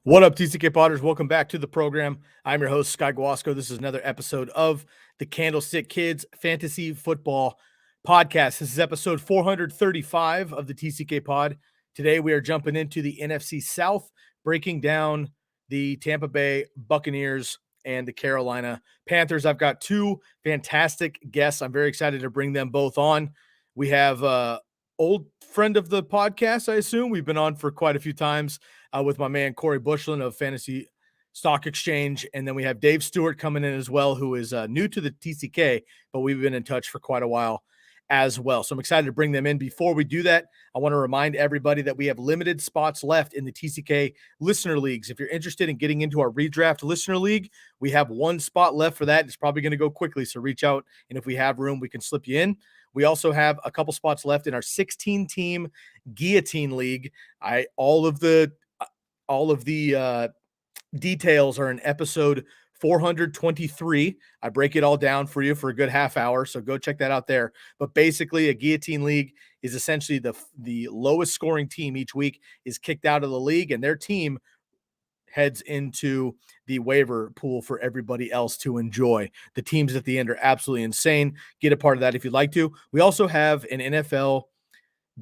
What up, TCK Potters? Welcome back to the program. I'm your host, Sky Guasco. This is another episode of the Candlestick Kids Fantasy Football Podcast. This is episode 435 of the TCK Pod. Today, we are jumping into the NFC South, breaking down the Tampa Bay Buccaneers and the Carolina Panthers. I've got two fantastic guests. I'm very excited to bring them both on. We have old friend of the podcast, I assume. We've been on for quite a few times with my man Corey Bushland of Fantasy Stock Exchange. And then we have Dave Stewart coming in as well, who is new to the TCK, but we've been in touch for quite a while as well. So I'm excited to bring them in. Before we do that, I want to remind everybody that we have limited spots left in the TCK listener leagues. If you're interested in getting into our redraft listener league, we have one spot left for that. It's probably going to go quickly, so reach out, and if we have room, we can slip you in. We also have a couple spots left in our 16-team Guillotine League. All of the details are in episode 423. I break it all down for you for a good half hour, so go check that out there. But basically, a Guillotine League is essentially the lowest scoring team each week is kicked out of the league, and their team heads into the waiver pool for everybody else to enjoy. The teams at the end are absolutely insane. Get a part of that if you'd like to. We also have an NFL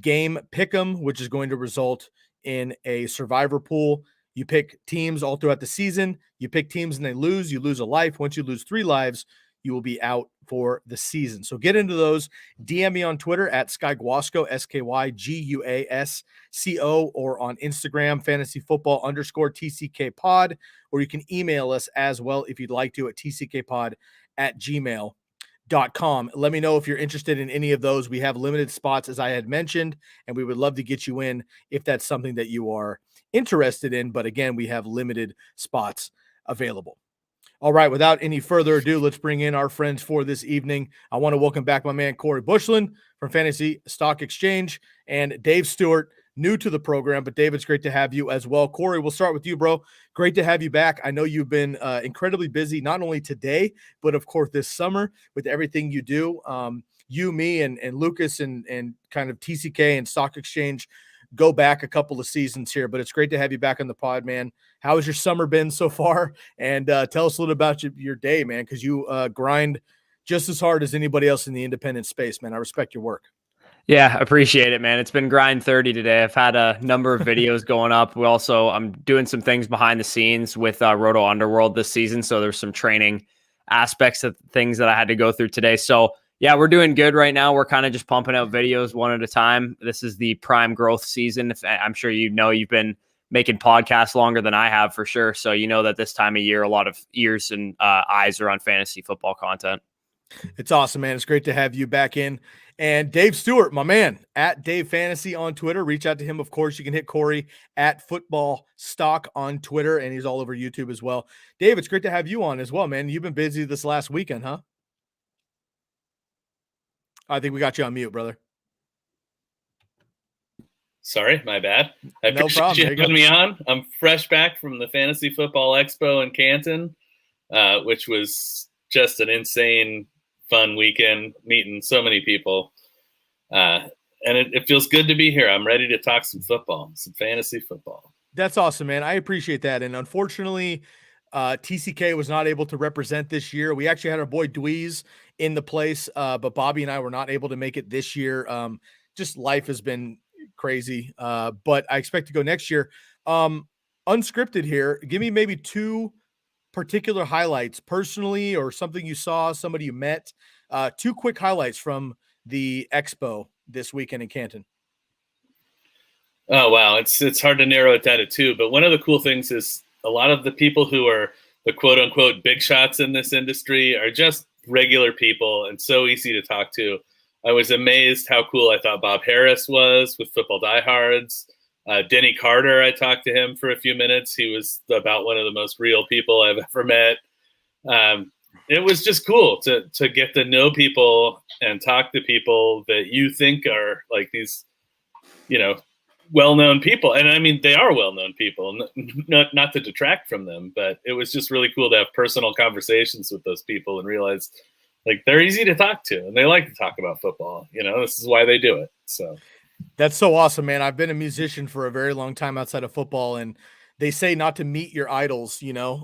game pick'em, which is going to result in a survivor pool. You pick teams all throughout the season. You pick teams and they lose. You lose a life. Once you lose 3 lives, you will be out for the season. So get into those. DM me on Twitter at SkyGuasco, SkyGuasco, or on Instagram, fantasyfootball_TCK pod, or you can email us as well if you'd like to at tckpod@gmail.com. Let me know if you're interested in any of those. We have limited spots, as I had mentioned, and we would love to get you in if that's something that you are interested in. But again, we have limited spots available. All right, without any further ado, let's bring in our friends for this evening. I want to welcome back my man Corey Bushland from Fantasy Stock Exchange and Dave Stewart, new to the program. But Dave, it's great to have you as well. Corey, we'll start with you, bro. Great to have you back. I know you've been incredibly busy, not only today, but of course this summer with everything you do. You, me, and Lucas and kind of TCK and Stock Exchange go back a couple of seasons here, but it's great to have you back on the pod, man. How has your summer been so far? And tell us a little about your day, man, because you grind just as hard as anybody else in the independent space, man. I respect your work. Yeah, appreciate it, man. It's been grind 30 today. I've had a number of videos going up. I'm doing some things behind the scenes with Roto Underworld this season. So there's some training aspects of things that I had to go through today. So yeah, we're doing good right now. We're kind of just pumping out videos one at a time. This is the prime growth season. I'm sure you've been making podcasts longer than I have for sure. So you know that this time of year, a lot of ears and eyes are on fantasy football content. It's awesome, man. It's great to have you back in. And Dave Stewart, my man, at Dave Fantasy on Twitter. Reach out to him. Of course, you can hit Corey at Football Stock on Twitter, and he's all over YouTube as well. Dave, it's great to have you on as well, man. You've been busy this last weekend, huh? I think we got you on mute, brother. Sorry, my bad. I No appreciate problem. you having me on. I'm fresh back from the Fantasy Football Expo in Canton, which was just an insane, fun weekend, meeting so many people. And it feels good to be here. I'm ready to talk some football, some fantasy football. That's awesome, man. I appreciate that. And unfortunately, TCK was not able to represent this year. We actually had our boy Dweez in the place, but Bobby and I were not able to make it this year. Just life has been crazy, but I expect to go next year. Unscripted here, give me maybe 2 particular highlights personally, or something you saw, somebody you met. 2 quick highlights from the expo this weekend in Canton. Oh, wow. It's hard to narrow it down to 2, but one of the cool things is a lot of the people who are the quote unquote big shots in this industry are just regular people and so easy to talk to. I was amazed how cool I thought Bob Harris was with Football Diehards. Denny Carter, I talked to him for a few minutes. He was about one of the most real people I've ever met. It was just cool to get to know people and talk to people that you think are like these, well-known people. And I mean, they are well-known people, not to detract from them, but it was just really cool to have personal conversations with those people and realize like they're easy to talk to and they like to talk about football. This is why they do it. So that's so awesome, man. I've been a musician for a very long time outside of football, and they say not to meet your idols,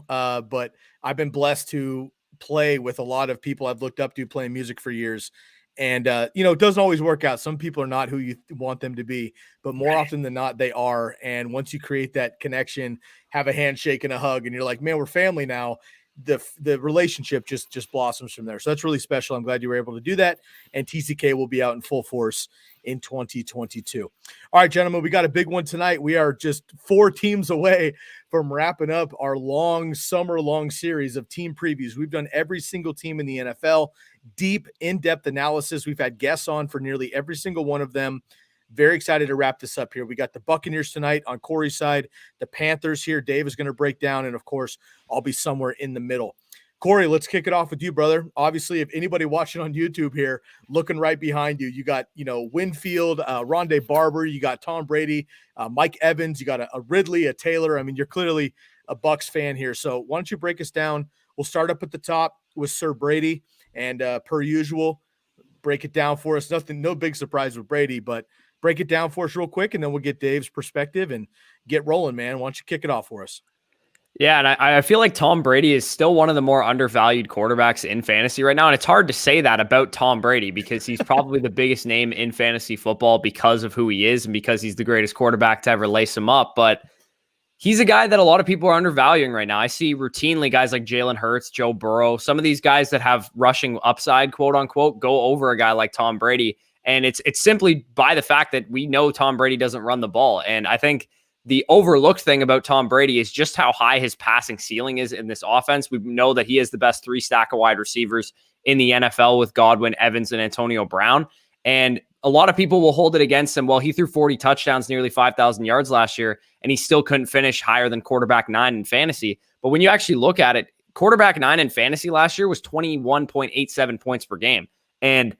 but I've been blessed to play with a lot of people I've looked up to playing music for years. And, it doesn't always work out. Some people are not who you want them to be, but more often than not, they are. And once you create that connection, have a handshake and a hug, and you're like, man, we're family now. The relationship just blossoms from there. So that's really special. I'm glad you were able to do that. And TCK will be out in full force in 2022. All right, gentlemen, we got a big one tonight. We are just 4 teams away from wrapping up our summer-long series of team previews. We've done every single team in the NFL, deep, in-depth analysis. We've had guests on for nearly every single one of them. Very excited to wrap this up here. We got the Buccaneers tonight on Corey's side, the Panthers here. Dave is going to break down, and of course, I'll be somewhere in the middle. Corey, let's kick it off with you, brother. Obviously, if anybody watching on YouTube here, looking right behind you, you got, Winfield, Rondé Barber, you got Tom Brady, Mike Evans, you got a Ridley, a Taylor. I mean, you're clearly a Bucs fan here. So why don't you break us down? We'll start up at the top with Sir Brady, and per usual, break it down for us. No big surprise with Brady, but break it down for us real quick, and then we'll get Dave's perspective and get rolling, man. Why don't you kick it off for us? Yeah, and I feel like Tom Brady is still one of the more undervalued quarterbacks in fantasy right now. And it's hard to say that about Tom Brady because he's probably the biggest name in fantasy football because of who he is and because he's the greatest quarterback to ever lace him up. But he's a guy that a lot of people are undervaluing right now. I see routinely guys like Jalen Hurts, Joe Burrow, some of these guys that have rushing upside, quote unquote, go over a guy like Tom Brady. And it's simply by the fact that we know Tom Brady doesn't run the ball. And I think the overlooked thing about Tom Brady is just how high his passing ceiling is in this offense. We know that he is the best 3 stack of wide receivers in the NFL with Godwin, Evans, and Antonio Brown. And a lot of people will hold it against him. Well, he threw 40 touchdowns, nearly 5,000 yards last year, and he still couldn't finish higher than quarterback 9 in fantasy. But when you actually look at it, quarterback 9 in fantasy last year was 21.87 points per game. And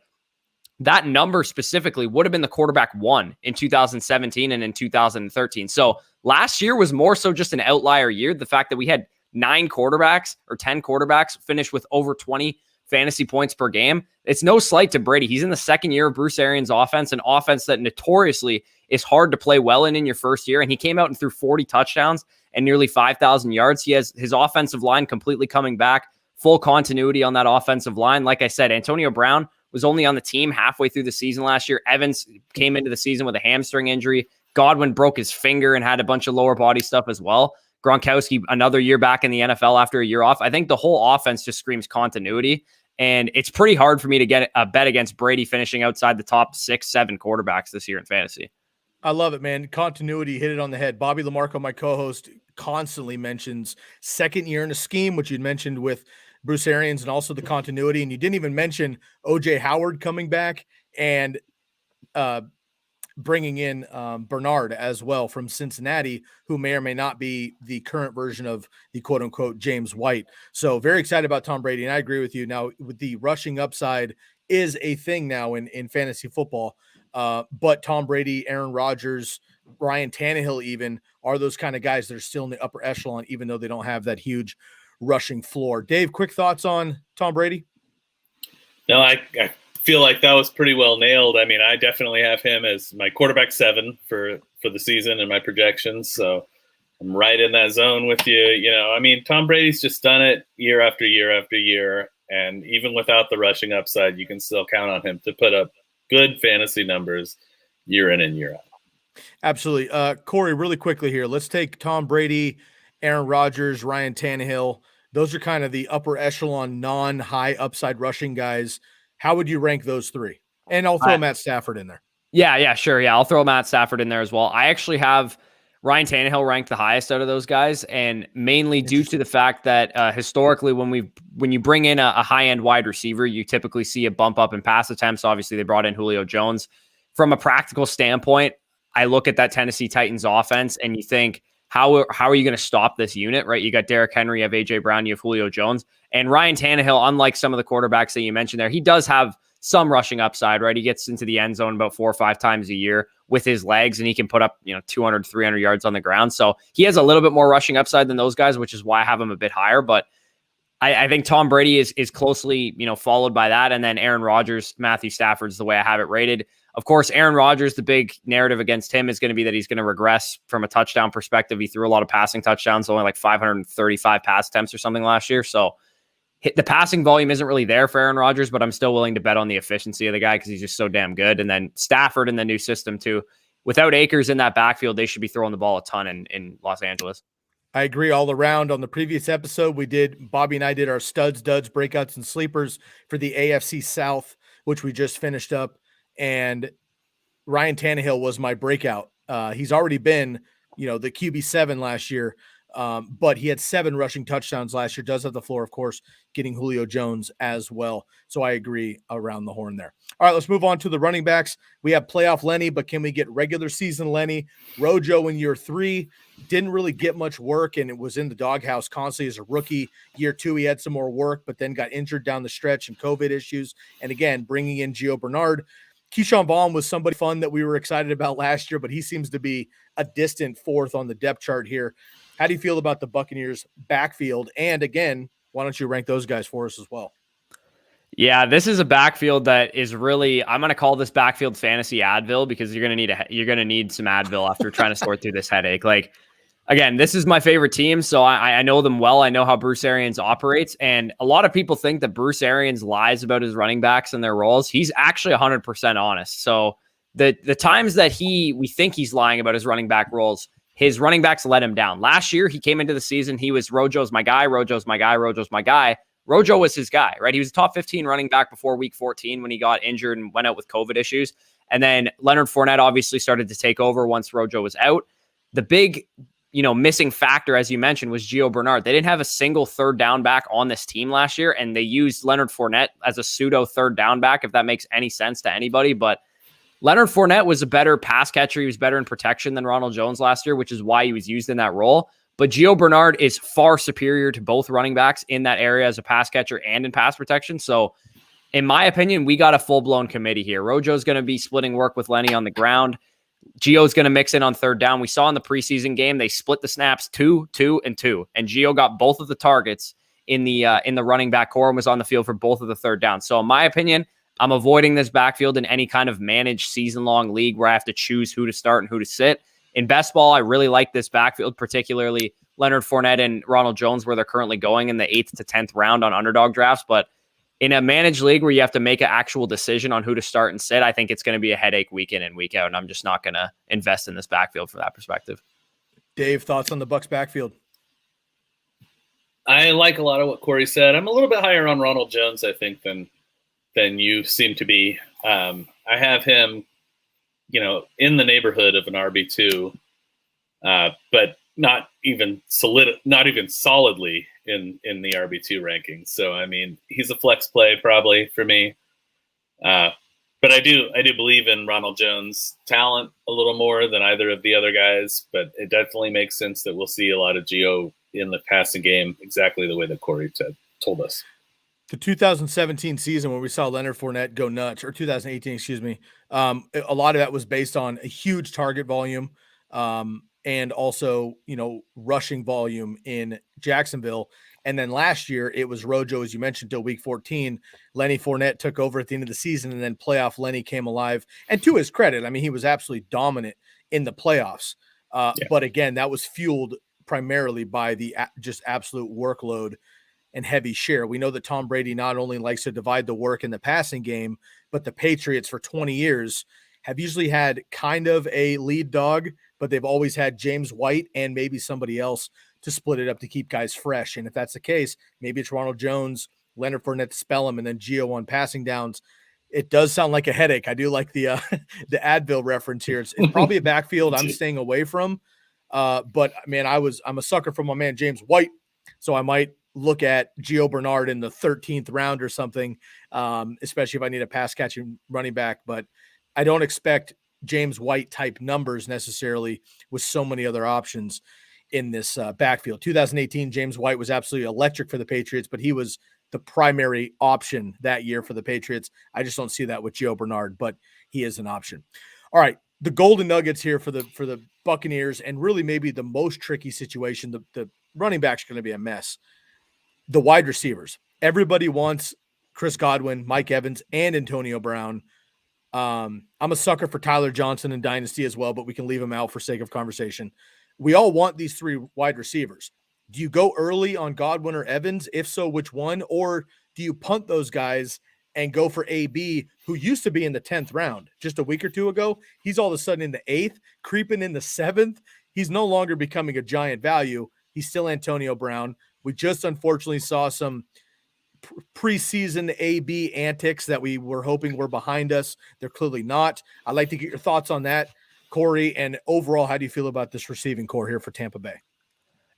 that number specifically would have been the quarterback 1 in 2017 and in 2013. So last year was more so just an outlier year. The fact that we had 9 quarterbacks or 10 quarterbacks finish with over 20 fantasy points per game. It's no slight to Brady. He's in the second year of Bruce Arians' offense, an offense that notoriously is hard to play well in your first year. And he came out and threw 40 touchdowns and nearly 5,000 yards. He has his offensive line completely coming back, full continuity on that offensive line. Like I said, Antonio Brown was only on the team halfway through the season last year. Evans came into the season with a hamstring injury. Godwin broke his finger and had a bunch of lower body stuff as well. Gronkowski, another year back in the NFL after a year off. I think the whole offense just screams continuity. And it's pretty hard for me to get a bet against Brady finishing outside the top 6-7 quarterbacks this year in fantasy. I love it, man. Continuity, hit it on the head. Bobby Lamarco, my co-host, constantly mentions second year in a scheme, which you'd mentioned with Bruce Arians, and also the continuity. And you didn't even mention OJ Howard coming back and bringing in Bernard as well from Cincinnati, who may or may not be the current version of the quote unquote James White. So very excited about Tom Brady. And I agree with you. Now, with the rushing upside is a thing now in fantasy football. But Tom Brady, Aaron Rodgers, Ryan Tannehill even are those kind of guys that are still in the upper echelon, even though they don't have that huge rushing floor. Dave, quick thoughts on Tom Brady? No, I feel like that was pretty well nailed. I mean, I definitely have him as my quarterback 7 for the season and my projections. So I'm right in that zone with you. You know, I mean, Tom Brady's just done it year after year after year. And even without the rushing upside, you can still count on him to put up good fantasy numbers year in and year out. Absolutely. Corey, really quickly here. Let's take Tom Brady, Aaron Rodgers, Ryan Tannehill. Those are kind of the upper echelon, non-high upside rushing guys. How would you rank those 3? And I'll throw Matt Stafford in there. Yeah, sure. Yeah, I'll throw Matt Stafford in there as well. I actually have Ryan Tannehill ranked the highest out of those guys, and mainly due to the fact that historically when you bring in a high-end wide receiver, you typically see a bump up in pass attempts. Obviously, they brought in Julio Jones. From a practical standpoint, I look at that Tennessee Titans offense, and you think, how are you going to stop this unit, right? You got Derrick Henry, you have A.J. Brown, you have Julio Jones. And Ryan Tannehill, unlike some of the quarterbacks that you mentioned there, he does have some rushing upside, right? He gets into the end zone about 4 or 5 times a year with his legs, and he can put up 200, 300 yards on the ground. So he has a little bit more rushing upside than those guys, which is why I have him a bit higher. But I think Tom Brady is closely followed by that. And then Aaron Rodgers, Matthew Stafford's the way I have it rated. Of course, Aaron Rodgers, the big narrative against him is going to be that he's going to regress from a touchdown perspective. He threw a lot of passing touchdowns, only like 535 pass attempts or something last year. So the passing volume isn't really there for Aaron Rodgers, but I'm still willing to bet on the efficiency of the guy because he's just so damn good. And then Stafford in the new system too. Without Akers in that backfield, they should be throwing the ball a ton in Los Angeles. I agree all around. On the previous episode, Bobby and I did our studs, duds, breakouts, and sleepers for the AFC South, which we just finished up. And Ryan Tannehill was my breakout. He's already been, the QB7 last year. But he had 7 rushing touchdowns last year, does have the floor, of course, getting Julio Jones as well. So I agree around the horn there. All right, let's move on to the running backs. We have playoff Lenny, but can we get regular season Lenny? Rojo in year 3 didn't really get much work, and it was in the doghouse constantly as a rookie. Year 2, he had some more work, but then got injured down the stretch and COVID issues. And again, bringing in Gio Bernard. Keyshawn Vaughn was somebody fun that we were excited about last year, but he seems to be a distant 4th on the depth chart here. How do you feel about the Buccaneers backfield? And again, why don't you rank those guys for us as well? Yeah, this is a backfield that is really, I'm going to call this backfield fantasy Advil because you're going to need some Advil after trying to sort through this headache. Like, again, this is my favorite team, so I know them well. I know how Bruce Arians operates, and a lot of people think that Bruce Arians lies about his running backs and their roles. He's actually 100% honest. So the times that we think he's lying about his running back roles, his running backs let him down. Last year, he came into the season, he was Rojo's my guy, Rojo's my guy, Rojo's my guy. Rojo was his guy, right? He was a top 15 running back before week 14 when he got injured and went out with COVID issues. And then Leonard Fournette obviously started to take over once Rojo was out. The big, missing factor, as you mentioned, was Gio Bernard. They didn't have a single third down back on this team last year, and they used Leonard Fournette as a pseudo third down back, if that makes any sense to anybody. But Leonard Fournette was a better pass catcher. He was better in protection than Ronald Jones last year, which is why he was used in that role. But Gio Bernard is far superior to both running backs in that area as a pass catcher and in pass protection. So in my opinion, we got a full-blown committee here. Rojo's going to be splitting work with Lenny on the ground. Gio's going to mix in on third down. We saw in the preseason game, they split the snaps 2, 2, and 2. And Gio got both of the targets in the running back core and was on the field for both of the third downs. So in my opinion, I'm avoiding this backfield in any kind of managed season-long league where I have to choose who to start and who to sit. In best ball, I really like this backfield, particularly Leonard Fournette and Ronald Jones, where they're currently going in the 8th to 10th round on underdog drafts. But in a managed league where you have to make an actual decision on who to start and sit, I think it's going to be a headache week in and week out, and I'm just not going to invest in this backfield for that perspective. Dave, thoughts on the Bucs backfield? I like a lot of what Corey said. I'm a little bit higher on Ronald Jones, I think, than you seem to be. I have him, in the neighborhood of an RB2, but not even solidly in the RB2 rankings. So, I mean, he's a flex play probably for me. But I do believe in Ronald Jones' talent a little more than either of the other guys, but it definitely makes sense that we'll see a lot of Gio in the passing game exactly the way that Corey told us. The 2017 season when we saw Leonard Fournette go nuts, or 2018, excuse me, a lot of that was based on a huge target volume and also, rushing volume in Jacksonville. And then last year, it was Rojo, as you mentioned, till week 14. Lenny Fournette took over at the end of the season, and then playoff Lenny came alive. And to his credit, I mean, he was absolutely dominant in the playoffs. But again, that was fueled primarily by the just absolute workload and heavy share. We know that Tom Brady not only likes to divide the work in the passing game, but the Patriots for 20 years have usually had kind of a lead dog, but they've always had James White and maybe somebody else to split it up to keep guys fresh. And if that's the case, maybe it's Ronald Jones, Leonard Fournette to spell him, and then Gio on passing downs. It does sound like a headache. I do like the Advil reference here. It's probably a backfield I'm staying away from. But man, I'm a sucker for my man James White, so I might look at Gio Bernard in the 13th round or something, especially if I need a pass catching running back. But I don't expect James White type numbers necessarily with so many other options in this backfield. 2018, James White was absolutely electric for the Patriots, but he was the primary option that year for the Patriots. I just don't see that with Gio Bernard, but he is an option. All right, the golden nuggets here for the Buccaneers, and really maybe the most tricky situation. The running backs are going to be a mess. The wide receivers. Everybody wants Chris Godwin, Mike Evans, and Antonio Brown. I'm a sucker for Tyler Johnson in Dynasty as well, but we can leave him out for sake of conversation. We all want these 3 wide receivers. Do you go early on Godwin or Evans? If so, which one? Or do you punt those guys and go for AB, who used to be in the 10th round just a week or 2 ago? He's all of a sudden in the 8th, creeping in the 7th. He's no longer becoming a giant value. He's still Antonio Brown. We just unfortunately saw some preseason AB antics that we were hoping were behind us. They're clearly not. I'd like to get your thoughts on that, Corey, and overall, how do you feel about this receiving core here for Tampa Bay?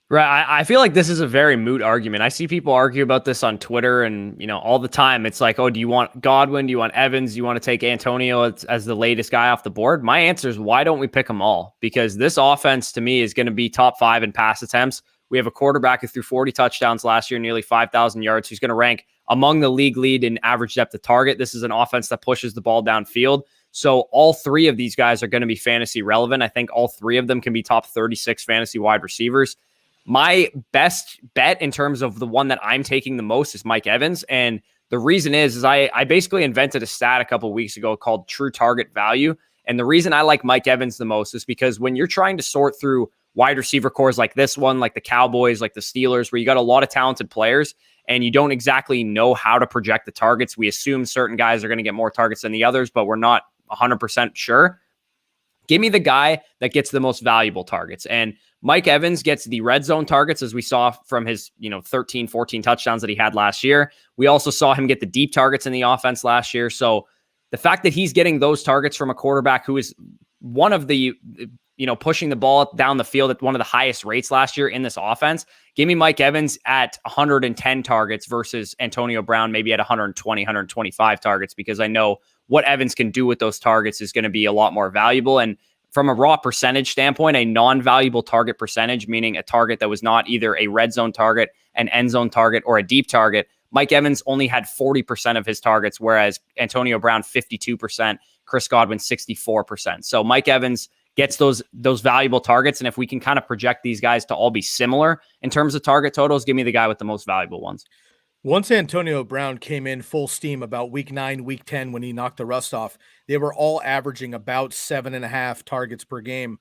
Right. I feel like this is a very moot argument. I see people argue about this on Twitter and, all the time. It's like, oh, do you want Godwin? Do you want Evans? Do you want to take Antonio as the latest guy off the board? My answer is, why don't we pick them all? Because this offense to me is going to be top 5 in pass attempts. We have a quarterback who threw 40 touchdowns last year, nearly 5,000 yards. He's going to rank among the league lead in average depth of target. This is an offense that pushes the ball downfield. So all 3 of these guys are going to be fantasy relevant. I think all 3 of them can be top 36 fantasy wide receivers. My best bet in terms of the one that I'm taking the most is Mike Evans. And the reason is I basically invented a stat a couple of weeks ago called true target value. And the reason I like Mike Evans the most is because when you're trying to sort through wide receiver cores like this one, like the Cowboys, like the Steelers, where you got a lot of talented players and you don't exactly know how to project the targets, we assume certain guys are going to get more targets than the others, but we're not 100% sure. Give me the guy that gets the most valuable targets. And Mike Evans gets the red zone targets, as we saw from his 13, 14 touchdowns that he had last year. We also saw him get the deep targets in the offense last year. So the fact that he's getting those targets from a quarterback who is one of the, pushing the ball down the field at one of the highest rates last year in this offense, give me Mike Evans at 110 targets versus Antonio Brown maybe at 120, 125 targets, because I know what Evans can do with those targets is going to be a lot more valuable. And from a raw percentage standpoint, a non-valuable target percentage, meaning a target that was not either a red zone target, an end zone target, or a deep target, Mike Evans only had 40% of his targets, whereas Antonio Brown, 52%, Chris Godwin, 64%. So Mike Evans gets those valuable targets. And if we can kind of project these guys to all be similar in terms of target totals, give me the guy with the most valuable ones. Once Antonio Brown came in full steam about week 9, week 10, when he knocked the rust off, they were all averaging about 7.5 targets per game.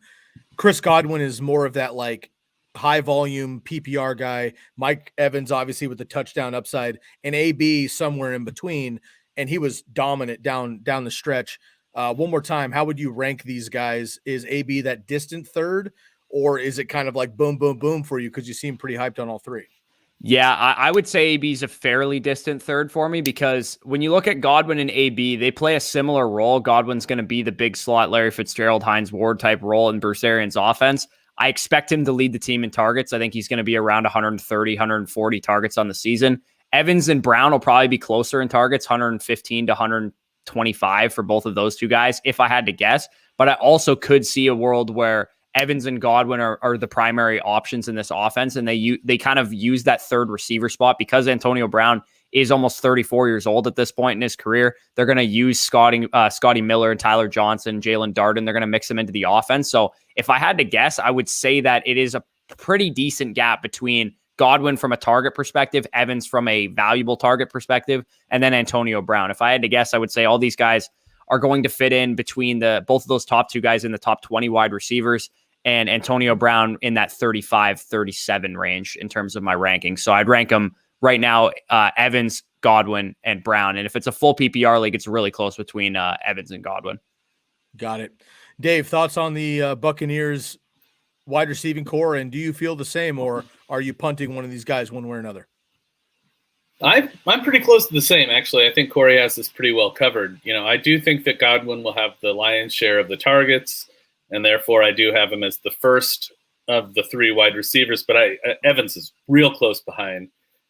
Chris Godwin is more of that like high volume PPR guy. Mike Evans, obviously with the touchdown upside, and AB somewhere in between. And he was dominant down the stretch. One more time, how would you rank these guys? Is AB that distant third, or is it kind of like boom, boom, boom for you because you seem pretty hyped on all 3? Yeah, I would say AB is a fairly distant third for me, because when you look at Godwin and AB, they play a similar role. Godwin's going to be the big slot Larry Fitzgerald, Hines Ward type role in Bruce Arians' offense. I expect him to lead the team in targets. I think he's going to be around 130, 140 targets on the season. Evans and Brown will probably be closer in targets, 115 to 125 for both of those 2 guys, if I had to guess. But I also could see a world where Evans and Godwin are the primary options in this offense, and they kind of use that third receiver spot because Antonio Brown is almost 34 years old at this point in his career. They're going to use Scotty Miller and Tyler Johnson, Jalen Darden. They're going to mix them into the offense. So if I had to guess, I would say that it is a pretty decent gap between Godwin from a target perspective, Evans from a valuable target perspective, and then Antonio Brown. If I had to guess, I would say all these guys are going to fit in between both of those top 2 guys in the top 20 wide receivers, and Antonio Brown in that 35, 37 range in terms of my ranking. So I'd rank them right now, Evans, Godwin, and Brown. And if it's a full PPR league, it's really close between Evans and Godwin. Got it. Dave, thoughts on the Buccaneers wide receiving core, and do you feel the same, or are you punting one of these guys one way or another? I'm pretty close to the same, actually. I think Corey has this pretty well covered. I do think that Godwin will have the lion's share of the targets, and therefore I do have him as the first of the 3 wide receivers, but Evans is real close behind.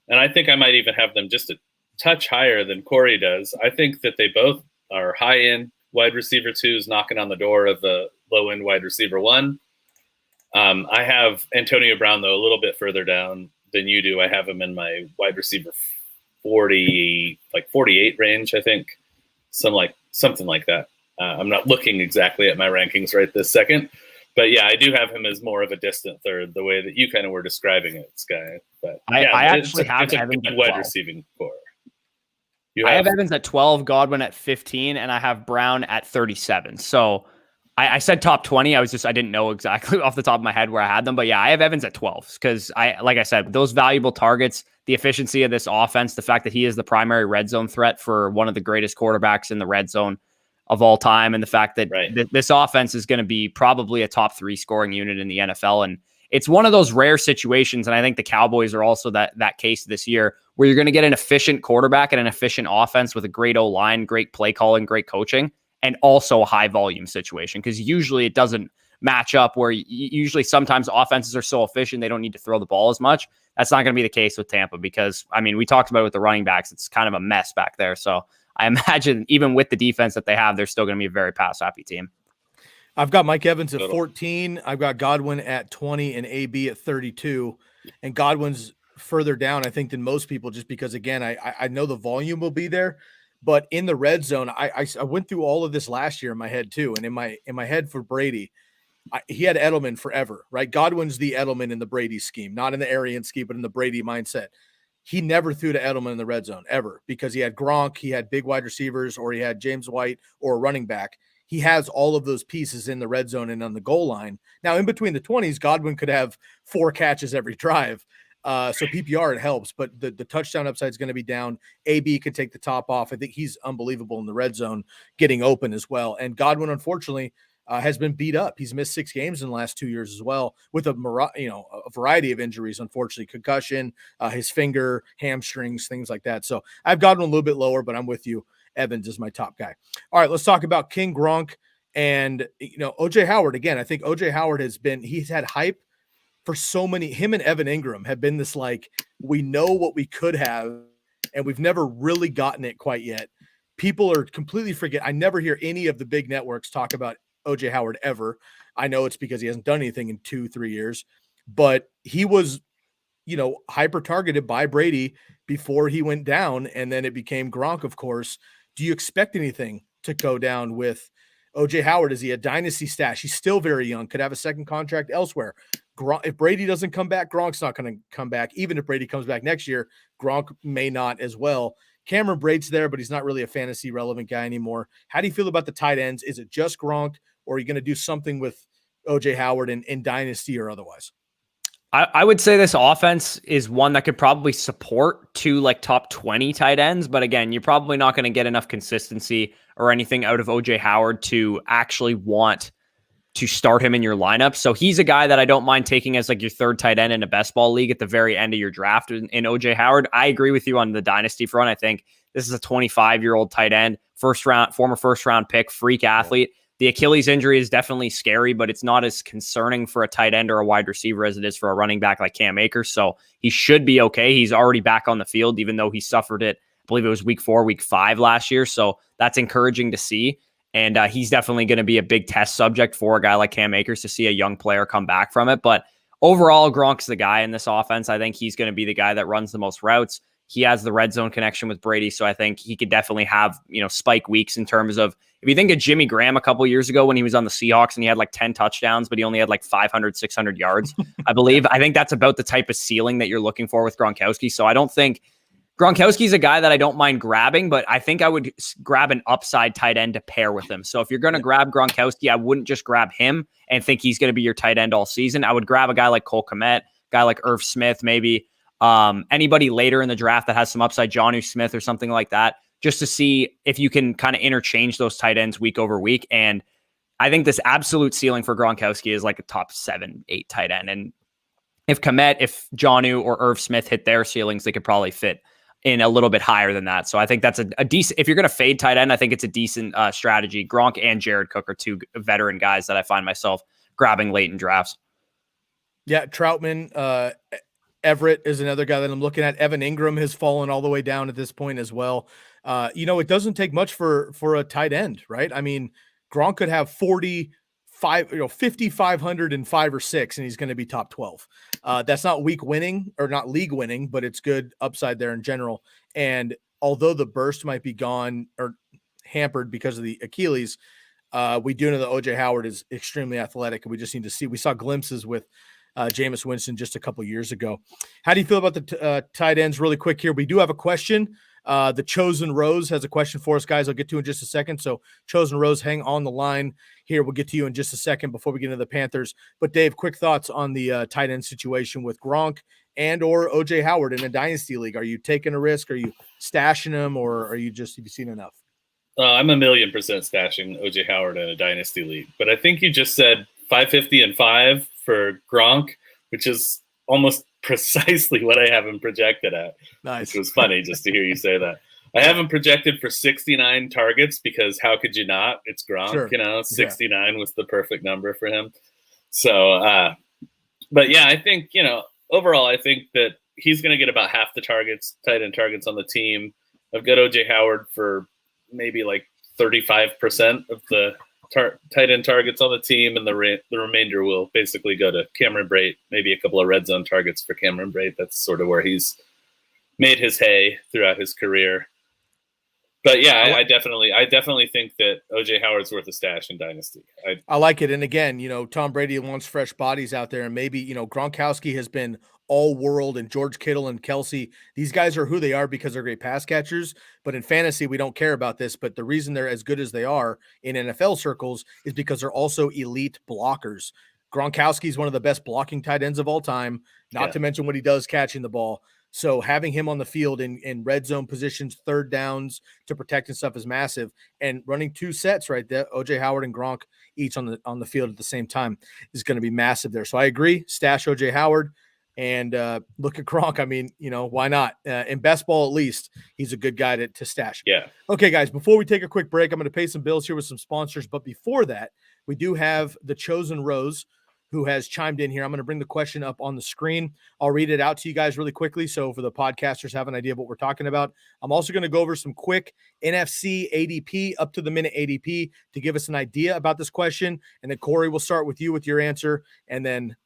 And I think I might even have them just a touch higher than Corey does. I think that they both are high-end wide receiver 2s knocking on the door of the low-end wide receiver 1. I have Antonio Brown, though, a little bit further down than you do. I have him in my wide receiver 48 range, I think. Something like that. I'm not looking exactly at my rankings right this second. But yeah, I do have him as more of a distant third, the way that you kind of were describing it, Sky. But I actually have it's a good wide receiving core. I have Evans at 12, Godwin at 15, and I have Brown at 37. So I said top 20. I didn't know exactly off the top of my head where I had them. But yeah, I have Evans at 12 because like I said, those valuable targets, the efficiency of this offense, the fact that he is the primary red zone threat for one of the greatest quarterbacks in the red zone of all time, and the fact that this offense is going to be probably a top 3 scoring unit in the NFL. And it's one of those rare situations, and I think the Cowboys are also that case this year, where you're going to get an efficient quarterback and an efficient offense with a great O-line, great play calling, great coaching, and also a high volume situation, because usually it doesn't match up where usually sometimes offenses are so efficient they don't need to throw the ball as much. That's not going to be the case with Tampa because, I mean, we talked about it with the running backs. It's kind of a mess back there. So I imagine even with the defense that they have, they're still going to be a very pass-happy team. I've got Mike Evans at 14. I've got Godwin at 20 and AB at 32. And Godwin's further down, I think, than most people, just because, again, I know the volume will be there. But in the red zone, I went through all of this last year in my head too. And in my head for Brady, he had Edelman forever, right? Godwin's the Edelman in the Brady scheme, not in the Arian scheme, but in the Brady mindset. He never threw to Edelman in the red zone ever because he had Gronk, he had big wide receivers, or he had James White or a running back. He has all of those pieces in the red zone and on the goal line. Now, in between the 20s, Godwin could have 4 catches every drive. So PPR, it helps, but the touchdown upside is going to be down. AB can take the top off. I think he's unbelievable in the red zone, getting open as well. And Godwin, unfortunately, has been beat up. He's missed 6 games in the last 2 years as well, with a variety of injuries, unfortunately, concussion, his finger, hamstrings, things like that. So I've gotten a little bit lower, but I'm with you. Evans is my top guy. All right, let's talk about King Gronk and, OJ Howard. Again, I think OJ Howard he's had hype for so many. Him and Evan Ingram have been this, like, we know what we could have, and we've never really gotten it quite yet. People are completely forget. I never hear any of the big networks talk about OJ Howard ever. I know it's because he hasn't done anything in 2-3 years, but he was, hyper targeted by Brady before he went down, and then it became Gronk, of course. Do you expect anything to go down with OJ Howard? Is he a dynasty stash? He's still very young, could have a second contract elsewhere. If Brady doesn't come back, Gronk's not going to come back. Even if Brady comes back next year, Gronk may not as well. Cameron Brate's there, but he's not really a fantasy relevant guy anymore. How do you feel about the tight ends? Is it just Gronk, or are you going to do something with OJ Howard in dynasty or otherwise? I would say this offense is one that could probably support 2 like top 20 tight ends. But again, you're probably not going to get enough consistency or anything out of OJ Howard to actually want to start him in your lineup. So he's a guy that I don't mind taking as like your 3rd tight end in a best ball league at the very end of your draft in OJ Howard. I agree with you on the dynasty front. I think this is a 25-year-old tight end, former first round pick, freak athlete. The Achilles injury is definitely scary, but it's not as concerning for a tight end or a wide receiver as it is for a running back like Cam Akers. So he should be okay. He's already back on the field, even though he suffered it, I believe it was week 4, week 5 last year. So that's encouraging to see. And he's definitely going to be a big test subject for a guy like Cam Akers to see a young player come back from it. But overall, Gronk's the guy in this offense. I think he's going to be the guy that runs the most routes. He has the red zone connection with Brady, so I think he could definitely have, spike weeks in terms of, if you think of Jimmy Graham a couple years ago when he was on the Seahawks and he had like 10 touchdowns, but he only had like 500, 600 yards, I believe. I think that's about the type of ceiling that you're looking for with Gronkowski. So I don't think Gronkowski's a guy that I don't mind grabbing, but I think I would grab an upside tight end to pair with him. So if you're going to grab Gronkowski, I wouldn't just grab him and think he's going to be your tight end all season. I would grab a guy like Cole Kmet, guy like Irv Smith, maybe anybody later in the draft that has some upside, Jonnu Smith or something like that, just to see if you can kind of interchange those tight ends week over week. And I think this absolute ceiling for Gronkowski is like a top 7, 8 tight end. And if Kmet, if Jonnu or Irv Smith hit their ceilings, they could probably fit in a little bit higher than that. So I think that's a decent, if you're going to fade tight end, I think it's a decent strategy. Gronk and Jared Cook are 2 veteran guys that I find myself grabbing late in drafts. Yeah. Troutman, Everett is another guy that I'm looking at. Evan Ingram has fallen all the way down at this point as well. It doesn't take much for a tight end, right? I mean, Gronk could have 5,500 and 5 or 6, and he's going to be top 12. That's not week winning or not league winning, but it's good upside there in general. And although the burst might be gone or hampered because of the Achilles, we do know that OJ Howard is extremely athletic, and we just need to see. We saw glimpses with Jameis Winston just a couple years ago. How do you feel about the tight ends really quick here? We do have a question The Chosen Rose has a question for us, guys. I'll get to in just a second. So Chosen Rose, hang on the line here. We'll get to you in just a second before we get into the Panthers. But Dave, quick thoughts on the tight end situation with Gronk and or OJ Howard in a dynasty league. Are you taking a risk? Are you stashing him, or have you seen enough? I'm 1,000,000% stashing OJ Howard in a dynasty league, but I think you just said 550 and 5 for Gronk, which is almost precisely what I have him projected at. Nice. Which was funny just to hear you say that. I have him projected for 69 targets because how could you not? It's Gronk, Sure. 69 was the perfect number for him. So, but yeah, I think, overall, I think that he's going to get about half the tight end targets on the team. I've got OJ Howard for maybe like 35% of the tight end targets on the team, and the remainder will basically go to Cameron Brate, maybe a couple of red zone targets for Cameron Brate. That's sort of where he's made his hay throughout his career. But yeah, I definitely think that OJ Howard's worth a stash in Dynasty. I like it. And again, Tom Brady wants fresh bodies out there, and maybe, Gronkowski has been all world, and George Kittle and Kelsey, these guys are who they are because they're great pass catchers. But in fantasy, we don't care about this. But the reason they're as good as they are in NFL circles is because they're also elite blockers. Gronkowski is one of the best blocking tight ends of all time, not to mention what he does catching the ball. So having him on the field in red zone positions, third downs to protect and stuff is massive. And running two sets right there, OJ Howard and Gronk each on the field at the same time is going to be massive there. So I agree, stash OJ Howard and look at Gronk. I mean, why not? In best ball, at least, he's a good guy to stash. Yeah. Okay, guys, before we take a quick break, I'm going to pay some bills here with some sponsors. But before that, we do have the Chosen Rose, who has chimed in here. I'm going to bring the question up on the screen. I'll read it out to you guys really quickly, so for the podcasters have an idea of what we're talking about. I'm also going to go over some quick NFC ADP, up to the minute ADP, to give us an idea about this question. And then Corey, will start with you with your answer, and then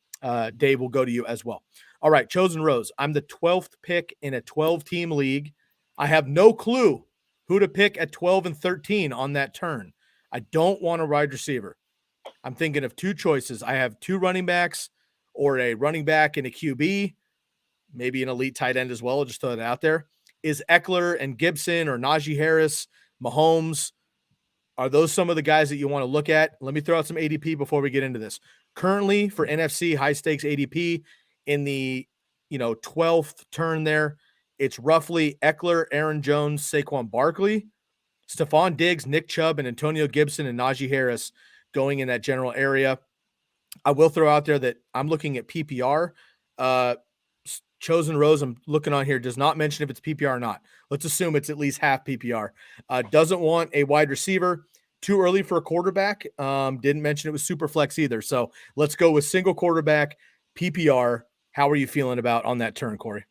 Dave will go to you as well. All right, Chosen Rose. I'm the 12th pick in a 12-team league. I have no clue who to pick at 12 and 13 on that turn. I don't want a wide receiver. I'm thinking of two choices. I have two running backs, or a running back and a QB, maybe an elite tight end as well. I'll just throw it out there. Is Eckler and Gibson or Najee Harris, Mahomes, are those some of the guys that you want to look at? Let me throw out some ADP before we get into this. Currently for NFC high stakes ADP in the 12th turn there, it's roughly Eckler, Aaron Jones, Saquon Barkley, Stephon Diggs, Nick Chubb, and Antonio Gibson and Najee Harris going in that general area. I will throw out there that I'm looking at PPR. Chosen Rose, I'm looking on here, does not mention if it's PPR or not. Let's assume it's at least half PPR. Doesn't want a wide receiver. Too early for a quarterback. Didn't mention it was super flex either. So let's go with single quarterback, PPR. How are you feeling about on that turn, Corey?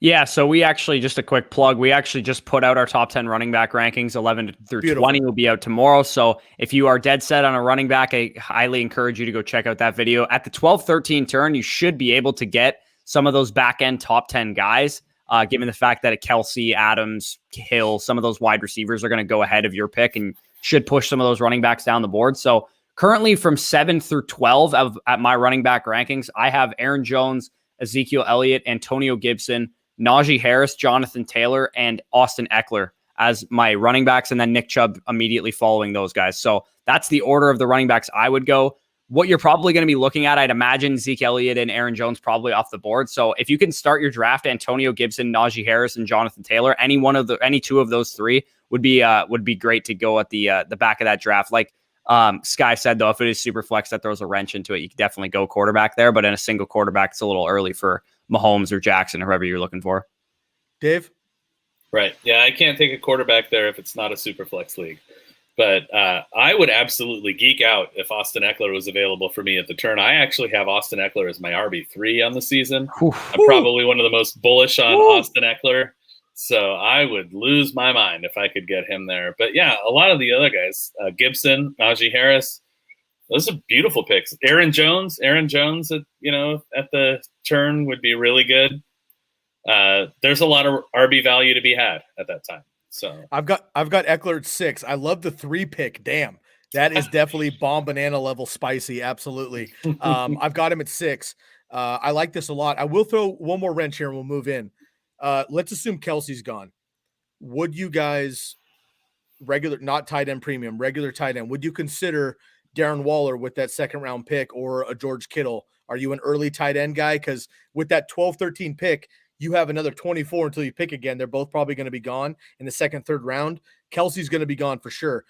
Yeah, so we actually, just a quick plug, we actually just put out our top 10 running back rankings. 11 through Beautiful. 20 will be out tomorrow. So if you are dead set on a running back, I highly encourage you to go check out that video. At the 12-13 turn, you should be able to get some of those back-end top 10 guys, given the fact that Kelsey, Adams, Hill, some of those wide receivers are going to go ahead of your pick and should push some of those running backs down the board. So currently from 7 through 12 at my running back rankings, I have Aaron Jones, Ezekiel Elliott, Antonio Gibson, Najee Harris, Jonathan Taylor, and Austin Eckler as my running backs, and then Nick Chubb immediately following those guys. So that's the order of the running backs I would go. What you're probably going to be looking at, I'd imagine Zeke Elliott and Aaron Jones probably off the board. So if you can start your draft, Antonio Gibson, Najee Harris, and Jonathan Taylor, any two of those three would be great to go at the back of that draft. Like Sky said, though, if it is super flex that throws a wrench into it, you can definitely go quarterback there. But in a single quarterback, it's a little early for Mahomes or Jackson or whoever you're looking for. Dave? Right. Yeah, I can't take a quarterback there if it's not a super flex league. But I would absolutely geek out if Austin Eckler was available for me at the turn. I actually have Austin Eckler as my RB3 on the season. I'm probably one of the most bullish on Austin Eckler. So I would lose my mind if I could get him there. But yeah, a lot of the other guys, Gibson, Najee Harris, those are beautiful picks. Aaron Jones at the turn would be really good. There's a lot of RB value to be had at that time. So I've got Eckler at 6. I love the 3 pick. Damn, that is definitely bomb banana level spicy. Absolutely. I've got him at 6. I like this a lot. I will throw one more wrench here and we'll move in. Let's assume Kelsey's gone. would you guys regular, not tight end premium, regular tight end, would you consider Darren Waller with that second round pick or a George Kittle? Are you an early tight end guy? Because with that 12-13 pick, you have another 24 until you pick again. They're both probably going to be gone in the second, third round. Kelsey's going to be gone for sure.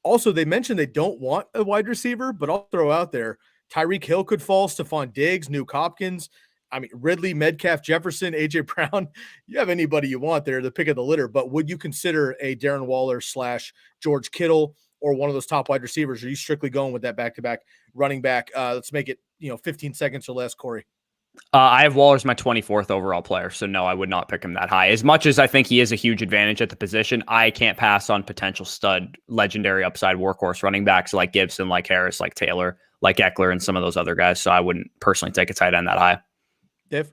Also, they mentioned they don't want a wide receiver, but I'll throw out there Tyreek Hill could fall, Stephon Diggs, Nuke Hopkins. I mean, Ridley, Metcalf, Jefferson, A.J. Brown. You have anybody you want there, the pick of the litter. But would you consider a Darren Waller / George Kittle or one of those top wide receivers? Or are you strictly going with that back-to-back running back? Let's make it 15 seconds or less, Corey. I have Waller as my 24th overall player, so no, I would not pick him that high. As much as I think he is a huge advantage at the position, I can't pass on potential stud, legendary upside workhorse running backs like Gibson, like Harris, like Taylor, like Eckler, and some of those other guys. So I wouldn't personally take a tight end that high. Dave?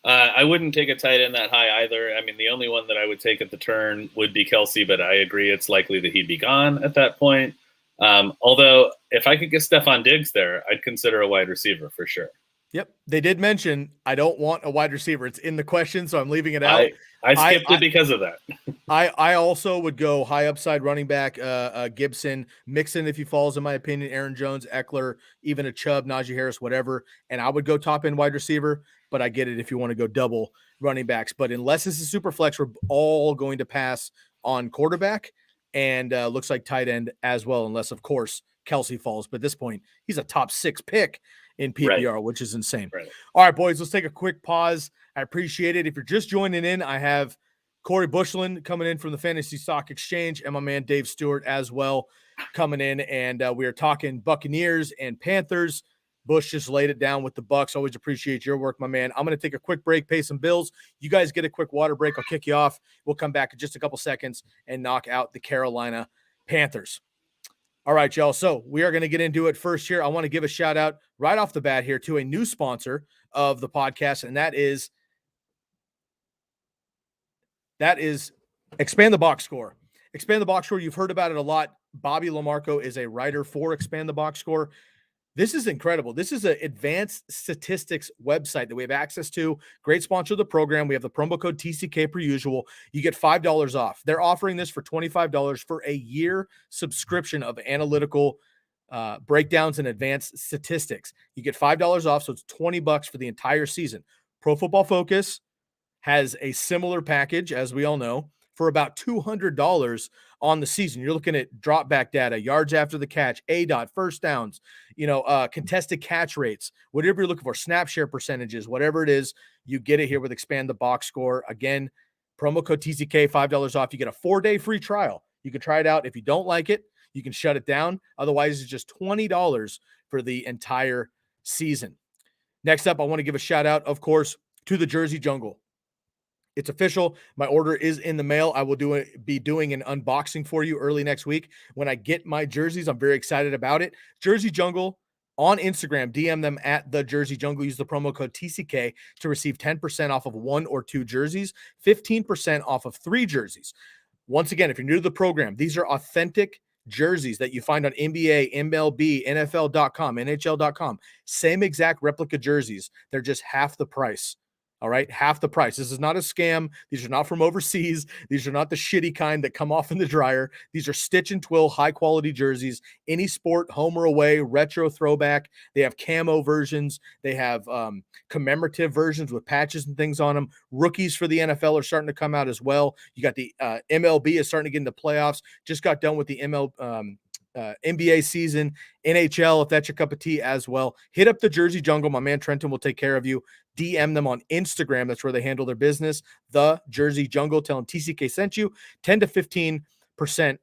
I wouldn't take a tight end that high either. I mean, the only one that I would take at the turn would be Kelsey, but I agree it's likely that he'd be gone at that point. Although, if I could get Stephon Diggs there, I'd consider a wide receiver for sure. Yep. They did mention, I don't want a wide receiver. It's in the question, so I'm leaving it out. I skipped it because of that. I also would go high upside running back, Gibson, Mixon if he falls, in my opinion, Aaron Jones, Eckler, even a Chubb, Najee Harris, whatever. And I would go top end wide receiver, but I get it if you want to go double running backs. But unless it's a super flex, we're all going to pass on quarterback and looks like tight end as well, unless, of course, Kelsey falls. But at this point, he's a top 6 pick in PPR, right, which is insane. Right. All right, boys, let's take a quick pause. I appreciate it. If you're just joining in, I have Corey Bushland coming in from the Fantasy Stock Exchange and my man Dave Stewart as well coming in. And we are talking Buccaneers and Panthers. Bush just laid it down with the Bucs. Always appreciate your work, my man. I'm going to take a quick break, pay some bills. You guys get a quick water break. I'll kick you off. We'll come back in just a couple seconds and knock out the Carolina Panthers. All right, y'all. So we are going to get into it first here. I want to give a shout out right off the bat here to a new sponsor of the podcast, and that is Expand the Box Score. Expand the Box Score. You've heard about it a lot. Bobby Lamarco is a writer for Expand the Box Score. This is incredible. This is an advanced statistics website that we have access to. Great sponsor of the program. We have the promo code TCK per usual. You get $5 off. They're offering this for $25 for a year subscription of analytical breakdowns and advanced statistics. You get $5 off, so it's $20 for the entire season. Pro Football Focus has a similar package, as we all know, for about $200 on the season. You're looking at drop back data, yards after the catch, ADOT, first downs, contested catch rates, whatever you're looking for, snap share percentages, whatever it is, you get it here with Expand the Box Score. Again, promo code TCK, $5 off. You get a 4-day free trial. You can try it out. If you don't like it, you can shut it down. Otherwise, it's just $20 for the entire season. Next up, I want to give a shout out, of course, to the Jersey Jungle. It's official. My order is in the mail. I will be doing an unboxing for you early next week. When I get my jerseys, I'm very excited about it. Jersey Jungle on Instagram, DM them at the Jersey Jungle. Use the promo code TCK to receive 10% off of 1 or 2 jerseys, 15% off of 3 jerseys. Once again, if you're new to the program, these are authentic jerseys that you find on NBA, MLB, NFL.com, NHL.com. Same exact replica jerseys. They're just half the price. All right, half the price. This is not a scam. These are not from overseas. These are not the shitty kind that come off in the dryer. These are stitch and twill, high-quality jerseys. Any sport, home or away, retro throwback. They have camo versions. They have commemorative versions with patches and things on them. Rookies for the NFL are starting to come out as well. You got the MLB is starting to get into playoffs. Just got done with the NBA season, NHL, if that's your cup of tea as well. Hit up the Jersey Jungle. My man Trenton will take care of you. DM them on Instagram. That's where they handle their business. The Jersey Jungle. Tell them TCK sent you. 10 to 15%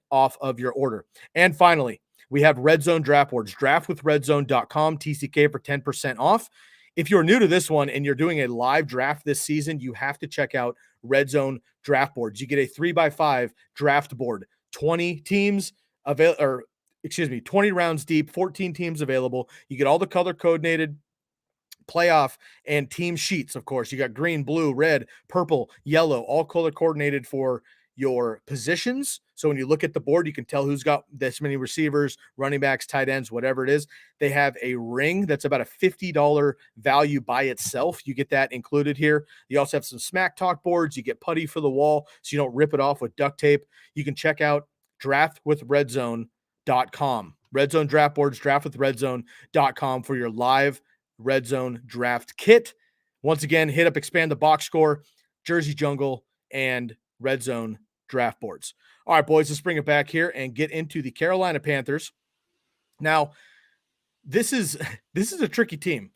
off of your order. And finally, we have Red Zone Draft Boards. Draftwithredzone.com. TCK for 10% off. If you're new to this one and you're doing a live draft this season, you have to check out Red Zone Draft Boards. You get a 3x5 draft board. 20 teams 20 rounds deep, 14 teams available. You get all the color coordinated playoff and team sheets, of course. You got green, blue, red, purple, yellow, all color coordinated for your positions. So when you look at the board, you can tell who's got this many receivers, running backs, tight ends, whatever it is. They have a ring that's about a $50 value by itself. You get that included here. You also have some smack talk boards. You get putty for the wall so you don't rip it off with duct tape. You can check out draftwithredzone.com. Red Zone draft boards, draftwithredzone.com for your live Red Zone draft kit. Once again, hit up Expand the Box Score, Jersey Jungle, and Red Zone draft boards. All right, boys, let's bring it back here and get into the Carolina Panthers. Now, this is a tricky team.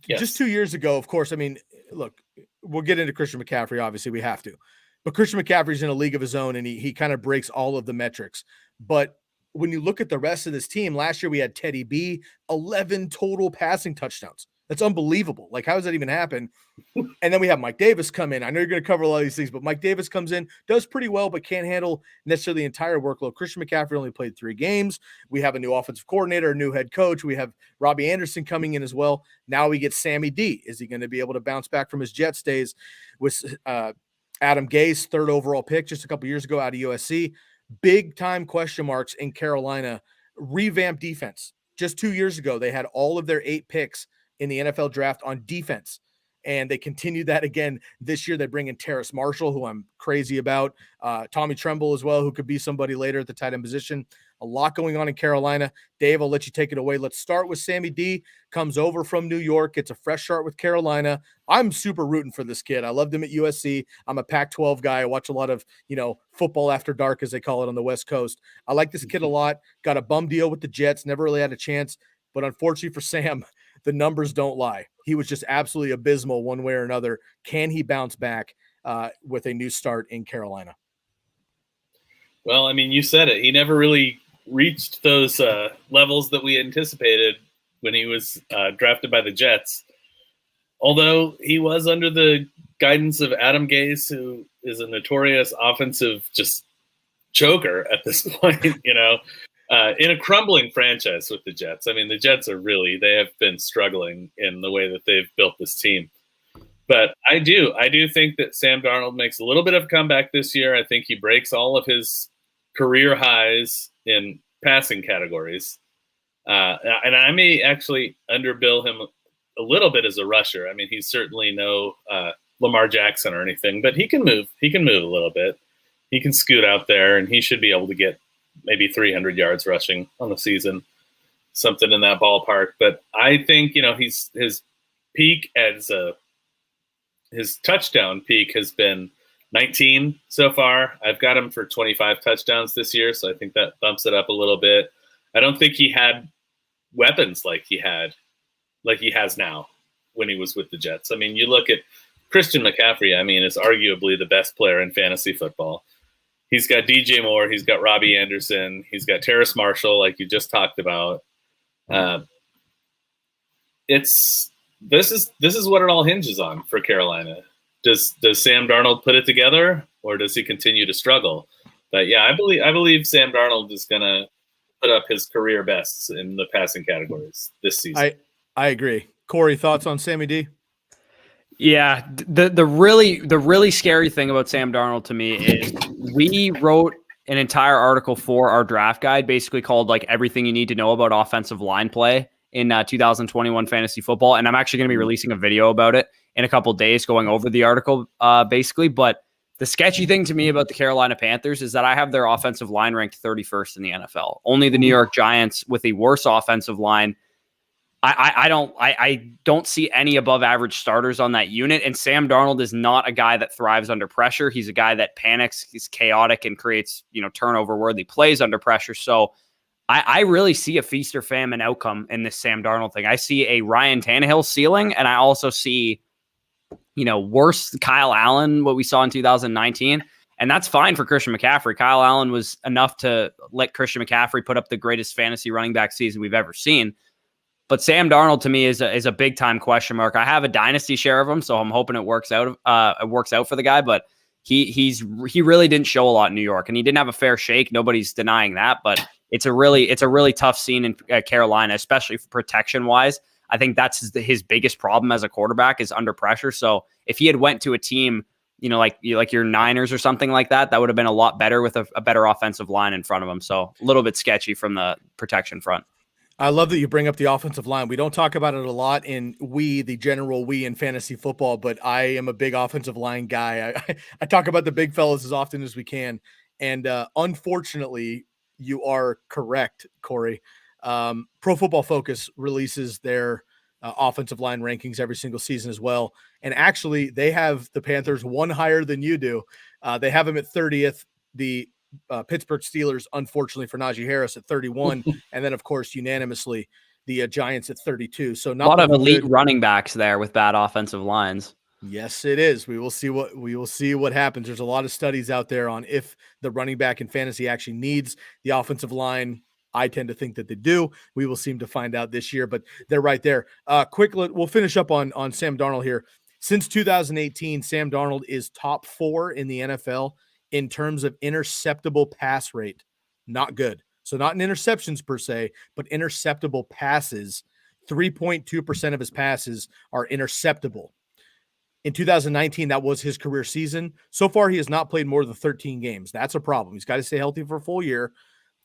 Yes. Just 2 years ago, of course, I mean, look, we'll get into Christian McCaffrey, obviously we have to. But Christian McCaffrey's in a league of his own, and he kind of breaks all of the metrics. But when you look at the rest of this team, last year we had Teddy B, 11 total passing touchdowns. That's unbelievable. Like, how does that even happen? And then we have Mike Davis come in. I know you're going to cover a lot of these things, but Mike Davis comes in, does pretty well, but can't handle necessarily the entire workload. Christian McCaffrey only played 3 games. We have a new offensive coordinator, a new head coach. We have Robbie Anderson coming in as well. Now we get Sammy D. Is he going to be able to bounce back from his Jets days with Adam Gase, 3rd overall pick just a couple years ago out of USC? Big time question marks in Carolina. Revamped defense. Just 2 years ago, they had all of their 8 picks in the NFL draft on defense. And they continued that again this year. They bring in Terrace Marshall, who I'm crazy about. Tommy Tremble as well, who could be somebody later at the tight end position. A lot going on in Carolina. Dave, I'll let you take it away. Let's start with Sammy D. Comes over from New York. Gets a fresh start with Carolina. I'm super rooting for this kid. I loved him at USC. I'm a Pac-12 guy. I watch a lot of, football after dark, as they call it on the West Coast. I like this kid a lot. Got a bum deal with the Jets. Never really had a chance. But unfortunately for Sam, the numbers don't lie. He was just absolutely abysmal one way or another. Can he bounce back with a new start in Carolina? Well, I mean, you said it. He never really reached those levels that we anticipated when he was drafted by the Jets. Although he was under the guidance of Adam Gase, who is a notorious offensive just choker at this point, in a crumbling franchise with the Jets. I mean, the Jets they have been struggling in the way that they've built this team. But I do think that Sam Darnold makes a little bit of a comeback this year. I think he breaks all of his career highs in passing categories. And I may actually underbill him a little bit as a rusher. I mean, he's certainly no Lamar Jackson or anything, but he can move. He can move a little bit. He can scoot out there, and he should be able to get maybe 300 yards rushing on the season, something in that ballpark. But I think, his peak his touchdown peak has been 19 so far. I've got him for 25 touchdowns this year, so I think that bumps it up a little bit. I don't think he had weapons like he has now when he was with the Jets. I mean, you look at Christian McCaffrey, is arguably the best player in fantasy football. He's got DJ Moore. He's got Robbie Anderson. He's got Terrace Marshall, like you just talked about. This is what it all hinges on for Carolina. Does Sam Darnold put it together, or does he continue to struggle? But yeah, I believe Sam Darnold is going to put up his career bests in the passing categories this season. I agree. Corey, thoughts on Sammy D? Yeah, the really scary thing about Sam Darnold to me is we wrote an entire article for our draft guide, basically called like everything you need to know about offensive line play in 2021 fantasy football. And I'm actually going to be releasing a video about it in a couple of days, going over the article basically. But the sketchy thing to me about the Carolina Panthers is that I have their offensive line ranked 31st in the NFL. Only the New York Giants with a worse offensive line. I don't see any above average starters on that unit. And Sam Darnold is not a guy that thrives under pressure. He's a guy that panics, he's chaotic, and creates, turnover worthy plays under pressure. So I really see a feast or famine outcome in this Sam Darnold thing. I see a Ryan Tannehill ceiling, and I also see, worse Kyle Allen, what we saw in 2019. And that's fine for Christian McCaffrey. Kyle Allen was enough to let Christian McCaffrey put up the greatest fantasy running back season we've ever seen. But Sam Darnold to me is a big time question mark. I have a dynasty share of him, so I'm hoping it works out. It works out for the guy, but he really didn't show a lot in New York, and he didn't have a fair shake. Nobody's denying that, but it's a really tough scene in Carolina, especially for protection wise. I think that's his biggest problem as a quarterback is under pressure. So if he had went to a team, like your Niners or something like that. That would have been a lot better with a better offensive line in front of them. So a little bit sketchy from the protection front. I love that you bring up the offensive line. We don't talk about it a lot in the general in fantasy football, but I am a big offensive line guy. I talk about the big fellas as often as we can. And unfortunately, you are correct, Corey. Pro Football Focus releases their offensive line rankings every single season as well. And actually, they have the Panthers one higher than you do. They have them at 30th. The Pittsburgh Steelers, unfortunately for Najee Harris, at 31. And then, of course, unanimously, the Giants at 32. So not a lot of elite running backs there with bad offensive lines. Yes, it is. We will see what happens. There's a lot of studies out there on if the running back in fantasy actually needs the offensive line. I tend to think that they do. We will seem to find out this year, but they're right there. We'll finish up on Sam Darnold here. Since 2018, Sam Darnold is top 4 in the NFL in terms of interceptable pass rate. Not good. So not in interceptions per se, but interceptable passes. 3.2% of his passes are interceptable. In 2019, that was his career season. So far, he has not played more than 13 games. That's a problem. He's got to stay healthy for a full year.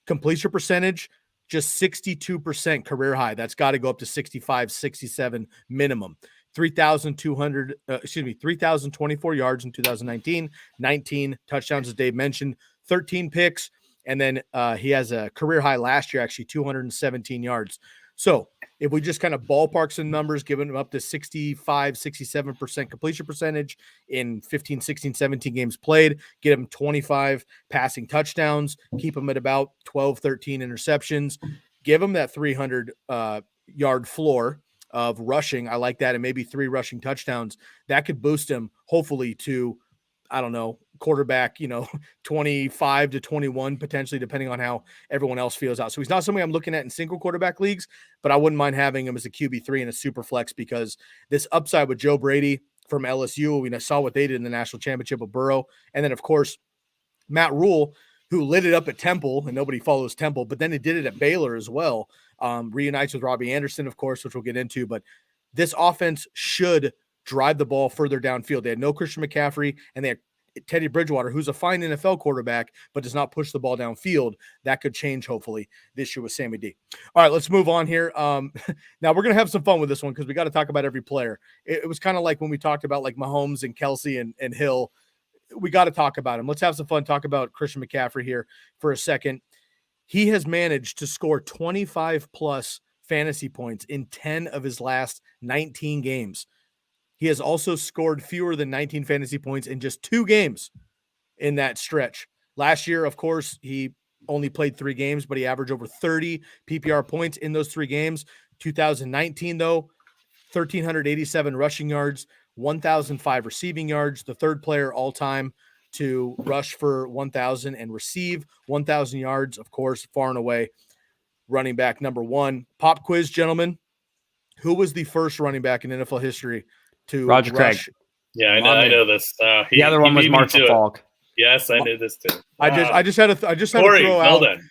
Completion percentage, just 62% career high. That's got to go up to 65, 67 minimum. 3,024 yards in 2019, 19 touchdowns, as Dave mentioned, 13 picks. And then he has a career high last year, actually 217 yards. So if we just kind of ballpark some numbers, giving him up to 65, 67% completion percentage in 15, 16, 17 games played, get him 25 passing touchdowns, keep him at about 12, 13 interceptions, give him that 300 yard floor of rushing. I like that. And maybe 3 rushing touchdowns that could boost him hopefully to, I don't know, quarterback, 25 to 21, potentially, depending on how everyone else feels out. So he's not somebody I'm looking at in single quarterback leagues, but I wouldn't mind having him as a QB3 and a super flex because this upside with Joe Brady from LSU, we saw what they did in the national championship with Burrow. And then, of course, Matt Rule, who lit it up at Temple, and nobody follows Temple, but then he did it at Baylor as well. Reunites with Robbie Anderson, of course, which we'll get into. But this offense should drive the ball further downfield. They had no Christian McCaffrey, and they had Teddy Bridgewater, who's a fine NFL quarterback, but does not push the ball downfield. That could change, hopefully, this year with Sammy D. All right, let's move on here. Now, we're going to have some fun with this one because we got to talk about every player. It was kind of like when we talked about like Mahomes and Kelsey and Hill. We got to talk about him. Let's have some fun. Talk about Christian McCaffrey here for a second. He has managed to score 25-plus fantasy points in 10 of his last 19 games. He has also scored fewer than 19 fantasy points in just 2 games in that stretch. Last year, of course, he only played 3 games, but he averaged over 30 PPR points in those 3 games. 2019, though, 1,387 rushing yards, 1,005 receiving yards, the third player all-time to rush for 1,000 and receive 1,000 yards, of course, far and away running back number 1. Pop quiz, gentlemen. Who was the first running back in NFL history to Roger rush? Craig. Yeah, I know this. The other one was Marshall Faulk. Yes, I knew this too. I just had to Corey, throw well out. done.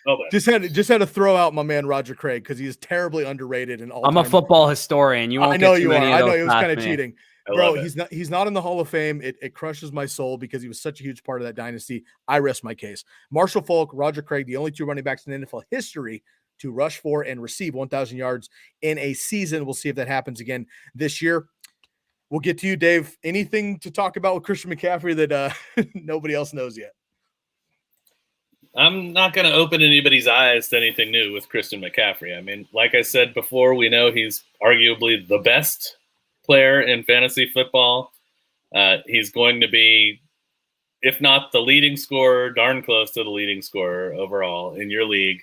Just had to throw out my man Roger Craig because he is terribly underrated and all. I'm a football historian. You won't. I know get you are. I know it was kind of me. cheating, bro. He's not in the Hall of Fame. It crushes my soul because he was such a huge part of that dynasty. I rest my case. Marshall Faulk, Roger Craig, the only 2 running backs in NFL history to rush for and receive 1,000 yards in a season. We'll see if that happens again this year. We'll get to you, Dave. Anything to talk about with Christian McCaffrey that nobody else knows yet? I'm not going to open anybody's eyes to anything new with Christian McCaffrey. I mean, like I said before, we know he's arguably the best player in fantasy football. He's going to be, if not the leading scorer, darn close to the leading scorer overall in your league.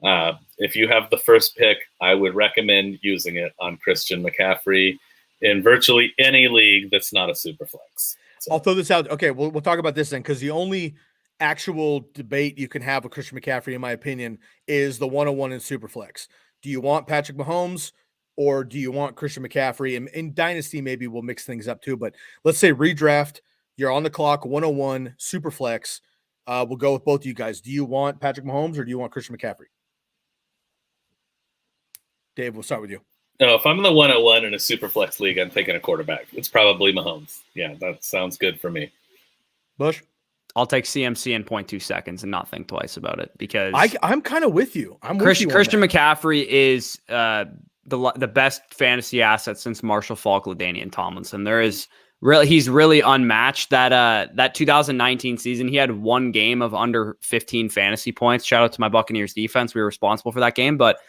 If you have the first pick, I would recommend using it on Christian McCaffrey in virtually any league that's not a super flex. So. I'll throw this out. Okay, we'll talk about this then, because the only actual debate you can have with Christian McCaffrey, in my opinion, is the 101 in Superflex. Do you want Patrick Mahomes or do you want Christian McCaffrey? And in Dynasty, maybe we'll mix things up too, but let's say redraft, you're on the clock, 101, Superflex. We'll go with both of you guys. Do you want Patrick Mahomes or do you want Christian McCaffrey? Dave, we'll start with you. No, if I'm in the 101 in a Superflex league, I'm taking a quarterback. It's probably Mahomes. Yeah, that sounds good for me. Bush? I'll take CMC in 0.2 seconds and not think twice about it because I'm kind of with you. Christian McCaffrey is the best fantasy asset since Marshall Faulk, LaDainian Tomlinson. He's really unmatched. That 2019 season, he had one game of under 15 fantasy points. Shout out to my Buccaneers defense. We were responsible for that game, but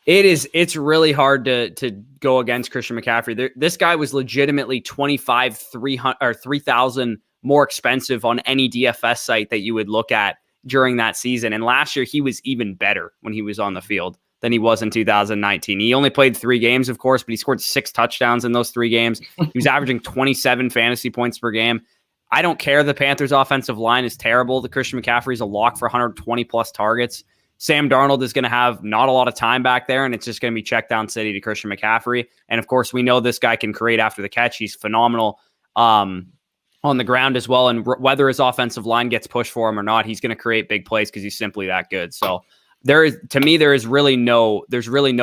it's really hard to go against Christian McCaffrey. This guy was legitimately 3,000 more expensive on any DFS site that you would look at during that season. And last year, he was even better when he was on the field than he was in 2019. He only played 3 games, of course, but he scored 6 touchdowns in those 3 games. He was averaging 27 fantasy points per game. I don't care. The Panthers' offensive line is terrible. The Christian McCaffrey is a lock for 120 plus targets. Sam Darnold is going to have not a lot of time back there, and it's just going to be check down city to Christian McCaffrey. And of course, we know this guy can create after the catch. He's phenomenal on the ground as well. And whether his offensive line gets pushed for him or not, he's going to create big plays because he's simply that good. So there's really no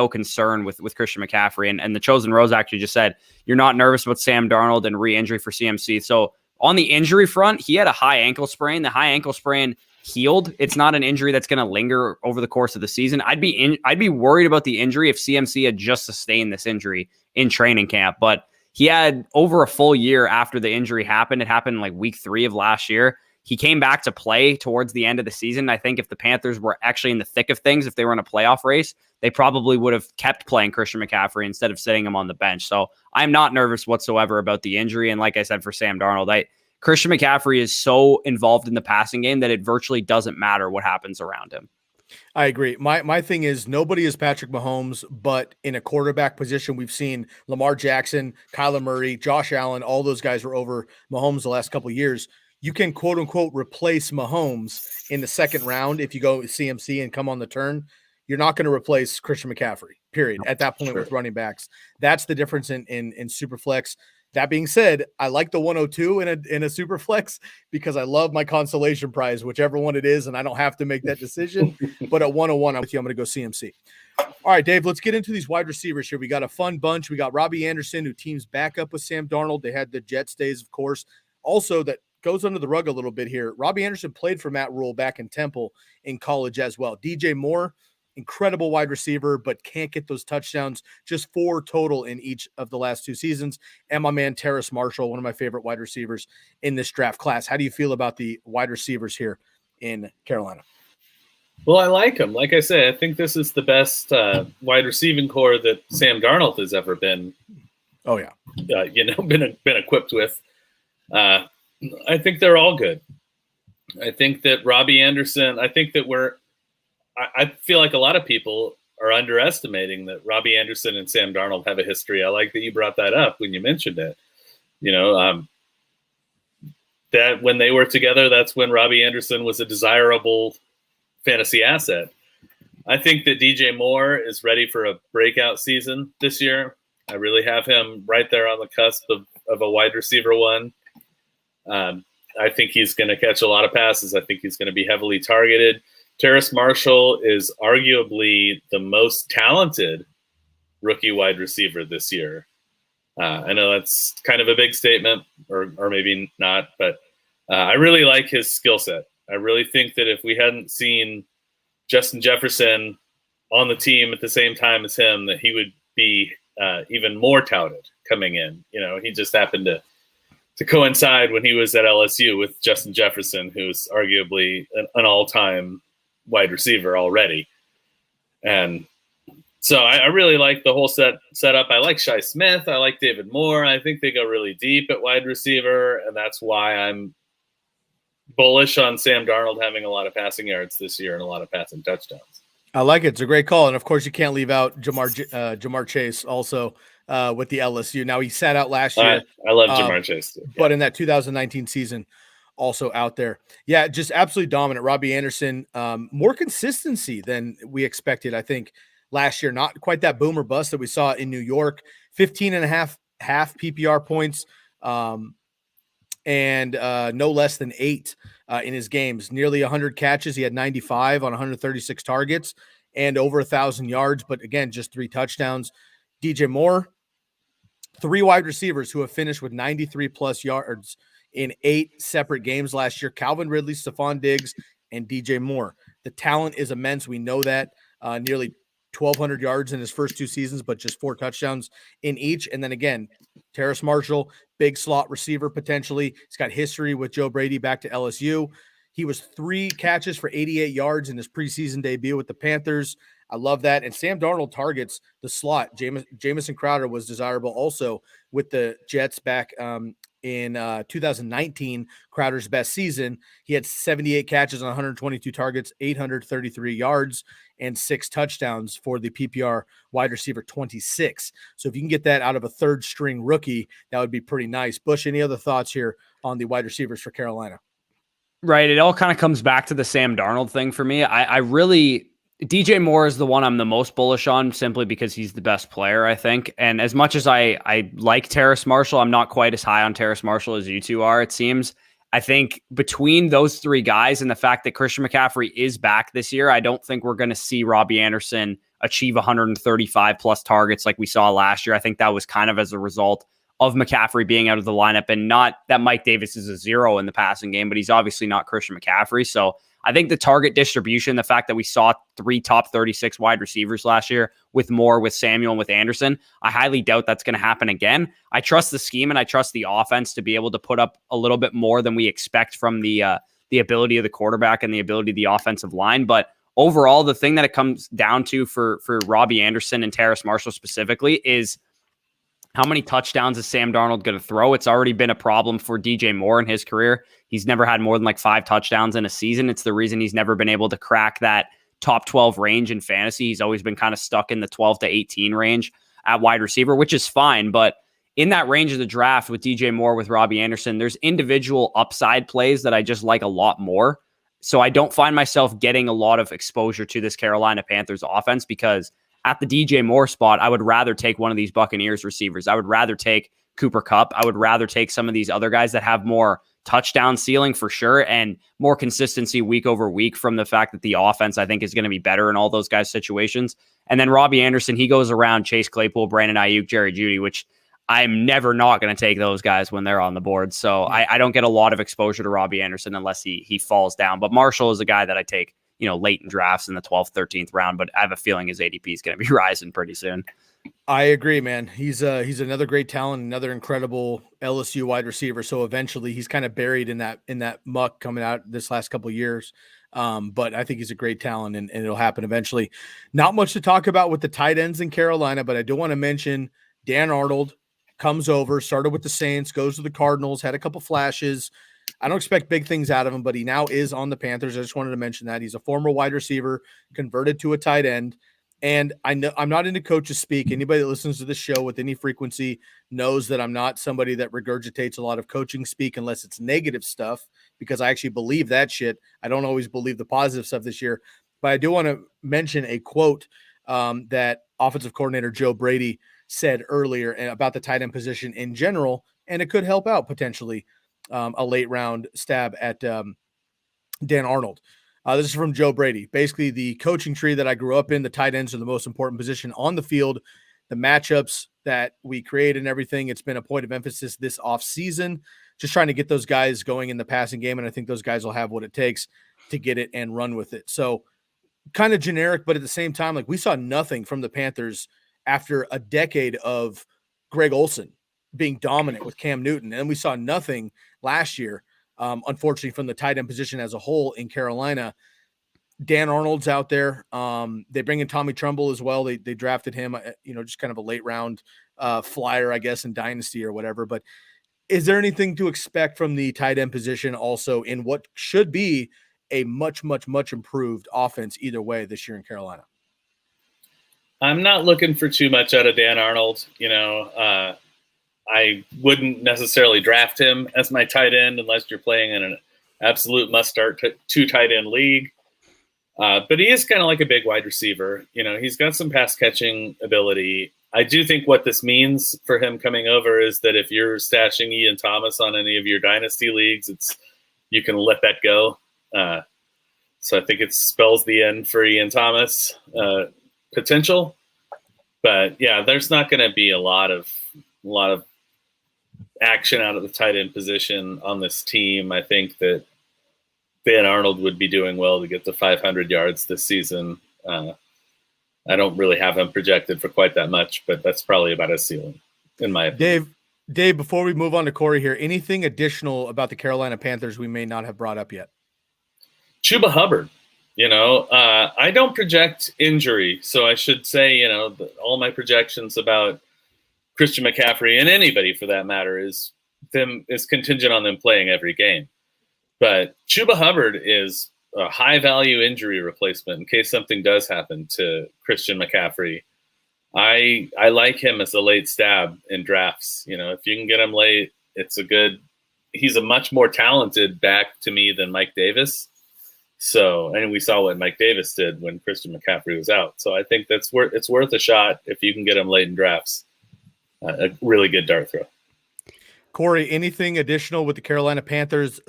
concern with Christian McCaffrey. And the Chosen Rose actually just said, you're not nervous about Sam Darnold and re-injury for CMC. So on the injury front, he had a high ankle sprain. The high ankle sprain healed. It's not an injury that's going to linger over the course of the season. I'd be worried about the injury if CMC had just sustained this injury in training camp, but he had over a full year after the injury happened. It happened like week 3 of last year. He came back to play towards the end of the season. I think if the Panthers were actually in the thick of things, if they were in a playoff race, they probably would have kept playing Christian McCaffrey instead of sitting him on the bench. So I'm not nervous whatsoever about the injury. And like I said, for Sam Darnold, Christian McCaffrey is so involved in the passing game that it virtually doesn't matter what happens around him. I agree. My thing is nobody is Patrick Mahomes, but in a quarterback position, we've seen Lamar Jackson, Kyler Murray, Josh Allen, all those guys were over Mahomes the last couple of years. You can quote unquote replace Mahomes in the second round if you go CMC and come on the turn. You're not going to replace Christian McCaffrey, period. At that point with running backs, that's the difference in Superflex. That being said, I like the 102 in a super flex because I love my consolation prize, whichever one it is, and I don't have to make that decision. But at 101, I'm with you. I'm going to go CMC. All right, Dave, let's get into these wide receivers here. We got a fun bunch. We got Robbie Anderson, who teams back up with Sam Darnold. They had the Jets days, of course. Also, that goes under the rug a little bit here. Robbie Anderson played for Matt Rule back in Temple in college as well. DJ Moore, incredible wide receiver, but can't get those touchdowns. Just 4 total in each of the last 2 seasons. And my man, Terrace Marshall, one of my favorite wide receivers in this draft class. How do you feel about the wide receivers here in Carolina? Well, I like him. Like I say, I think this is the best wide receiving core that Sam Darnold has ever been. Oh yeah, been equipped with. I think they're all good. I think that Robbie Anderson. I feel like a lot of people are underestimating that Robbie Anderson and Sam Darnold have a history. I like that you brought that up when you mentioned it. That when they were together, that's when Robbie Anderson was a desirable fantasy asset. I think that DJ Moore is ready for a breakout season this year. I really have him right there on the cusp of a wide receiver one. I think he's going to catch a lot of passes. I think he's going to be heavily targeted. Terrace Marshall is arguably the most talented rookie wide receiver this year. I know that's kind of a big statement, or maybe not, but I really like his skill set. I really think that if we hadn't seen Justin Jefferson on the team at the same time as him, that he would be even more touted coming in. He just happened to coincide when he was at LSU with Justin Jefferson, who's arguably an all-time wide receiver already. And so I really like the whole setup. I like Shi Smith. I like David Moore. I think they go really deep at wide receiver, and that's why I'm bullish on Sam Darnold having a lot of passing yards this year and a lot of passing touchdowns. I like it. It's a great call. And of course, you can't leave out Jamar Chase also with the LSU. Now, he sat out last year. I love Jamar Chase too. But in that 2019 season, also out there. Yeah, just absolutely dominant. Robbie Anderson, more consistency than we expected, I think, last year. Not quite that boomer bust that we saw in New York. 15 and a half PPR points and no less than 8 in his games. Nearly 100 catches. He had 95 on 136 targets and over 1,000 yards. But again, just 3 touchdowns. DJ Moore, 3 wide receivers who have finished with 93 plus yards in 8 separate games last year. Calvin Ridley, Stephon Diggs, and DJ Moore. The talent is immense. We know that. Nearly 1,200 yards in his first 2 seasons, but just 4 touchdowns in each. And then again, Terrace Marshall, big slot receiver potentially. He's got history with Joe Brady back to LSU. He was 3 catches for 88 yards in his preseason debut with the Panthers. I love that. And Sam Darnold targets the slot. Jamison Crowder was desirable also with the Jets back in 2019, Crowder's best season. He had 78 catches on 122 targets, 833 yards, and 6 touchdowns for the PPR wide receiver 26. So if you can get that out of a third string rookie, that would be pretty nice. Bush, any other thoughts here on the wide receivers for Carolina? Right. It all kind of comes back to the Sam Darnold thing for me. I really, DJ Moore is the one I'm the most bullish on simply because he's the best player, I think. And as much as I like Terrace Marshall, I'm not quite as high on Terrace Marshall as you two are, it seems. I think between those 3 guys and the fact that Christian McCaffrey is back this year, I don't think we're going to see Robbie Anderson achieve 135 plus targets like we saw last year. I think that was kind of as a result of McCaffrey being out of the lineup, and not that Mike Davis is a 0 in the passing game, but he's obviously not Christian McCaffrey. So I think the target distribution, the fact that we saw 3 top 36 wide receivers last year with Moore, with Samuel, and with Anderson, I highly doubt that's going to happen again. I trust the scheme and I trust the offense to be able to put up a little bit more than we expect from the ability of the quarterback and the ability of the offensive line. But overall, the thing that it comes down to for Robbie Anderson and Terrace Marshall specifically is how many touchdowns is Sam Darnold going to throw? It's already been a problem for DJ Moore in his career. He's never had more than like 5 touchdowns in a season. It's the reason he's never been able to crack that top 12 range in fantasy. He's always been kind of stuck in the 12 to 18 range at wide receiver, which is fine. But in that range of the draft with DJ Moore, with Robbie Anderson, there's individual upside plays that I just like a lot more. So I don't find myself getting a lot of exposure to this Carolina Panthers offense because at the DJ Moore spot, I would rather take one of these Buccaneers receivers. I would rather take Cooper Kupp. I would rather take some of these other guys that have more touchdown ceiling for sure and more consistency week over week from the fact that the offense, I think, is going to be better in all those guys' situations. And then Robbie Anderson, he goes around Chase Claypool, Brandon Ayuk, Jerry Jeudy, which I'm never not going to take those guys when they're on the board. So I don't get a lot of exposure to Robbie Anderson unless he falls down. But Marshall is a guy that I take, late in drafts in the 12th, 13th round, but I have a feeling his ADP is going to be rising pretty soon. I agree, man. He's another great talent, another incredible LSU wide receiver. So eventually he's kind of buried in that muck coming out this last couple of years. But I think he's a great talent and it'll happen eventually. Not much to talk about with the tight ends in Carolina, but I do want to mention Dan Arnold comes over, started with the Saints, goes to the Cardinals, had a couple flashes. I don't expect big things out of him, but he now is on the Panthers. I just wanted to mention that. He's a former wide receiver, converted to a tight end. And I know I'm not into coaches speak. Anybody that listens to this show with any frequency knows that I'm not somebody that regurgitates a lot of coaching speak unless it's negative stuff, because I actually believe that shit. I don't always believe the positive stuff this year. But I do want to mention a quote that offensive coordinator Joe Brady said earlier about the tight end position in general, and it could help out potentially a late round stab at Dan Arnold. This is from Joe Brady. Basically, the coaching tree that I grew up in, the tight ends are the most important position on the field. The matchups that we create and everything, it's been a point of emphasis this offseason, just trying to get those guys going in the passing game, and I think those guys will have what it takes to get it and run with it. So kind of generic, but at the same time, like we saw nothing from the Panthers after a decade of Greg Olsen being dominant with Cam Newton, and we saw nothing last year. Unfortunately, from the tight end position as a whole in Carolina. Dan Arnold's out there. They bring in Tommy Trumbull as well. They drafted him, just kind of a late round flyer, I guess, in Dynasty or whatever. But is there anything to expect from the tight end position also in what should be a much, much, much improved offense either way this year in Carolina? I'm not looking for too much out of Dan Arnold. I wouldn't necessarily draft him as my tight end unless you're playing in an absolute must-start 2 tight end league. But he is kind of like a big wide receiver. He's got some pass-catching ability. I do think what this means for him coming over is that if you're stashing Ian Thomas on any of your dynasty leagues, you can let that go. So I think it spells the end for Ian Thomas potential. But yeah, there's not going to be a lot of action out of the tight end position on this team. I think that Van Arnold would be doing well to get to 500 yards this season. I don't really have him projected for quite that much, but that's probably about his ceiling, in my opinion. Dave, before we move on to Corey here, anything additional about the Carolina Panthers we may not have brought up yet? Chuba Hubbard, I don't project injury, so I should say, all my projections about Christian McCaffrey and anybody for that matter is contingent on them playing every game. But Chuba Hubbard is a high-value injury replacement in case something does happen to Christian McCaffrey. I like him as a late stab in drafts. If you can get him late, he's a much more talented back to me than Mike Davis. So, and we saw what Mike Davis did when Christian McCaffrey was out. So I think it's worth a shot if you can get him late in drafts. A really good dart throw. Corey, anything additional with the Carolina Panthers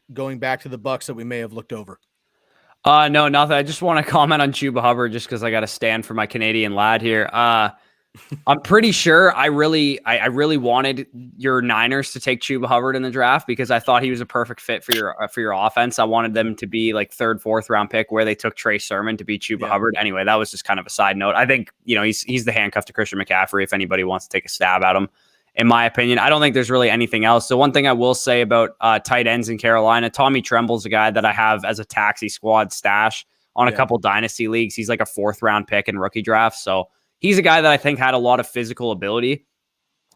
/ going back to the Bucs that we may have looked over? No, nothing. I just want to comment on Chuba Hubbard just because I got to stand for my Canadian lad here. I'm pretty sure I really wanted your Niners to take Chuba Hubbard in the draft because I thought he was a perfect fit for your offense. I wanted them to be like 3rd, 4th round pick where they took Trey Sermon to be Chuba Hubbard. Anyway, that was just kind of a side note. I think, he's the handcuff to Christian McCaffrey if anybody wants to take a stab at him. In my opinion, I don't think there's really anything else. So one thing I will say about tight ends in Carolina, Tommy Tremble's a guy that I have as a taxi squad stash on a couple dynasty leagues. He's like a 4th round pick in rookie drafts. So he's a guy that I think had a lot of physical ability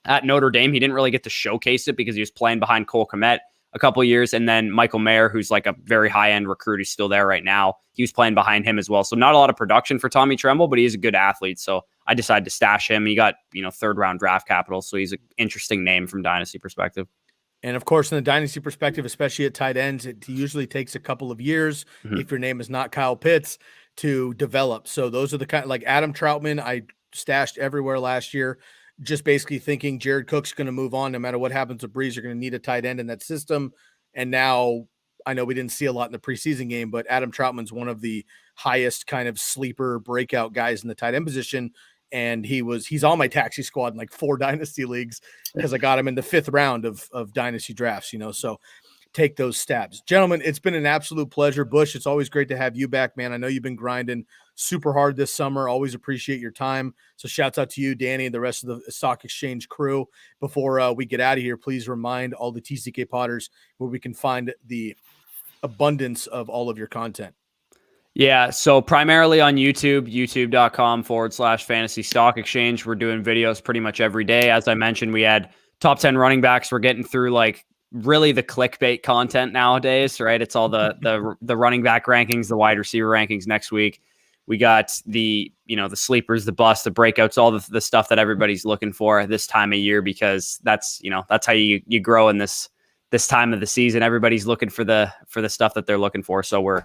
at Notre Dame. He didn't really get to showcase it because he was playing behind Cole Kmet a couple of years. And then Michael Mayer, who's like a very high-end recruit, who's still there right now. He was playing behind him as well. So not a lot of production for Tommy Tremble, but he is a good athlete. So I decided to stash him. He got, 3rd round draft capital. So he's an interesting name from dynasty perspective. And of course, in the dynasty perspective, especially at tight ends, it usually takes a couple of years if your name is not Kyle Pitts to develop. So those are the kind like Adam Troutman, I stashed everywhere last year, just basically thinking Jared Cook's going to move on no matter what happens with Breeze. You're going to need a tight end in that system. And now I know we didn't see a lot in the preseason game, but Adam Troutman's one of the highest kind of sleeper breakout guys in the tight end position. And he's on my taxi squad in like 4 dynasty leagues because I got him in the 5th round of dynasty drafts, so take those stabs. Gentlemen, it's been an absolute pleasure. Bush, it's always great to have you back, man. I know you've been grinding super hard this summer. Always appreciate your time. So shouts out to you, Danny, and the rest of the Stock Exchange crew. Before we get out of here, please remind all the TCK Potters where we can find the abundance of all of your content. Yeah, so primarily on YouTube, youtube.com/fantasy stock exchange. We're doing videos pretty much every day. As I mentioned, we had top 10 running backs. We're getting through like really the clickbait content nowadays, right? It's all the running back rankings, the wide receiver rankings next week. We got the sleepers, the busts, the breakouts, all the stuff that everybody's looking for this time of year, because that's how you grow in this time of the season. Everybody's looking for the stuff that they're looking for. So we're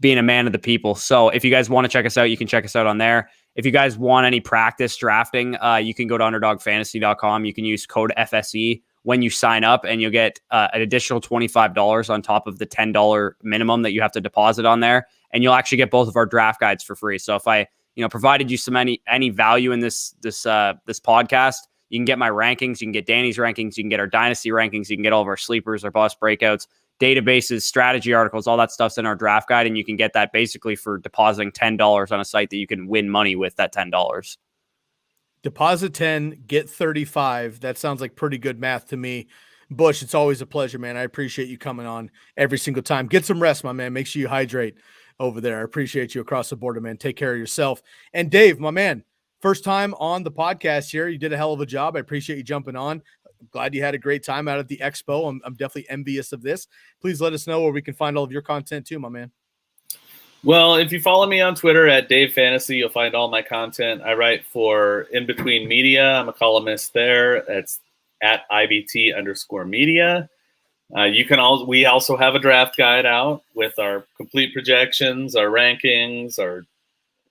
being a man of the people. So if you guys want to check us out, you can check us out on there. If you guys want any practice drafting, you can go to underdogfantasy.com. You can use code FSE when you sign up, and you'll get an additional $25 on top of the $10 minimum that you have to deposit on there. And you'll actually get both of our draft guides for free. So if I, provided you some any value in this podcast, you can get my rankings, you can get Danny's rankings, you can get our dynasty rankings, you can get all of our sleepers, our bust breakouts, databases, strategy articles, all that stuff's in our draft guide. And you can get that basically for depositing $10 on a site that you can win money with that $10. Deposit 10, get 35. That sounds like pretty good math to me. Bush, it's always a pleasure, man. I appreciate you coming on every single time. Get some rest, my man. Make sure you hydrate over there. I appreciate you across the board, man. Take care of yourself. And Dave, my man, first time on the podcast here. You did a hell of a job. I appreciate you jumping on. I'm glad you had a great time out at the expo. I'm definitely envious of this. Please let us know where we can find all of your content too, my man. Well, if you follow me on Twitter at Dave Fantasy, you'll find all my content. I write for In Between Media. I'm a columnist there. It's at IBT_media. We also have a draft guide out with our complete projections, our rankings, our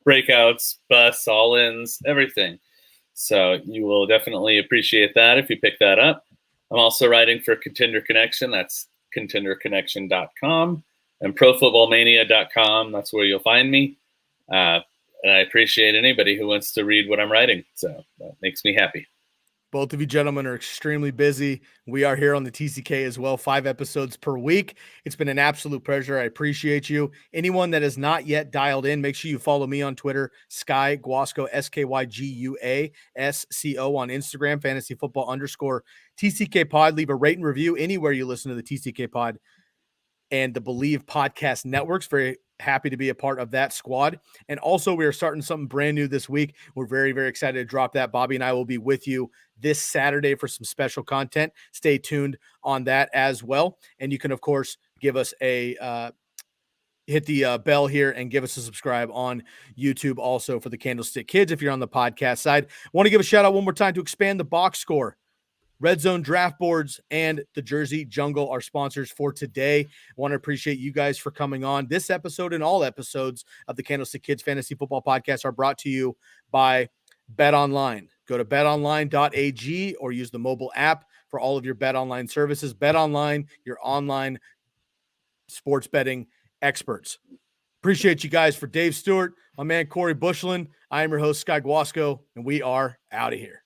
breakouts, busts, all-ins, everything. So you will definitely appreciate that if you pick that up. I'm also writing for Contender Connection. That's contenderconnection.com. and profootballmania.com. That's where you'll find me. And I appreciate anybody who wants to read what I'm writing. So that makes me happy. Both of you gentlemen are extremely busy. We are here on the TCK as well, 5 episodes per week. It's been an absolute pleasure. I appreciate you. Anyone that has not yet dialed in, make sure you follow me on Twitter, Sky Guasco, SkyGuasco on Instagram, fantasy football _TCK pod. Leave a rate and review anywhere you listen to the TCK pod and the Believe Podcast Networks. Very happy to be a part of that squad. And also, we are starting something brand new this week. We're very, very excited to drop that. Bobby and I will be with you this Saturday for some special content. Stay tuned on that as well. And you can, of course, give us a hit the bell here and give us a subscribe on YouTube also for the Candlestick Kids if you're on the podcast side. I want to give a shout out one more time to Expand the Box Score. Red Zone Draft Boards and the Jersey Jungle are sponsors for today. I want to appreciate you guys for coming on. This episode and all episodes of the Candlestick Kids Fantasy Football Podcast are brought to you by BetOnline. Go to betonline.ag or use the mobile app for all of your BetOnline services. BetOnline, your online sports betting experts. Appreciate you guys. For Dave Stewart, my man Corey Bushland, I am your host, Sky Guasco, and we are out of here.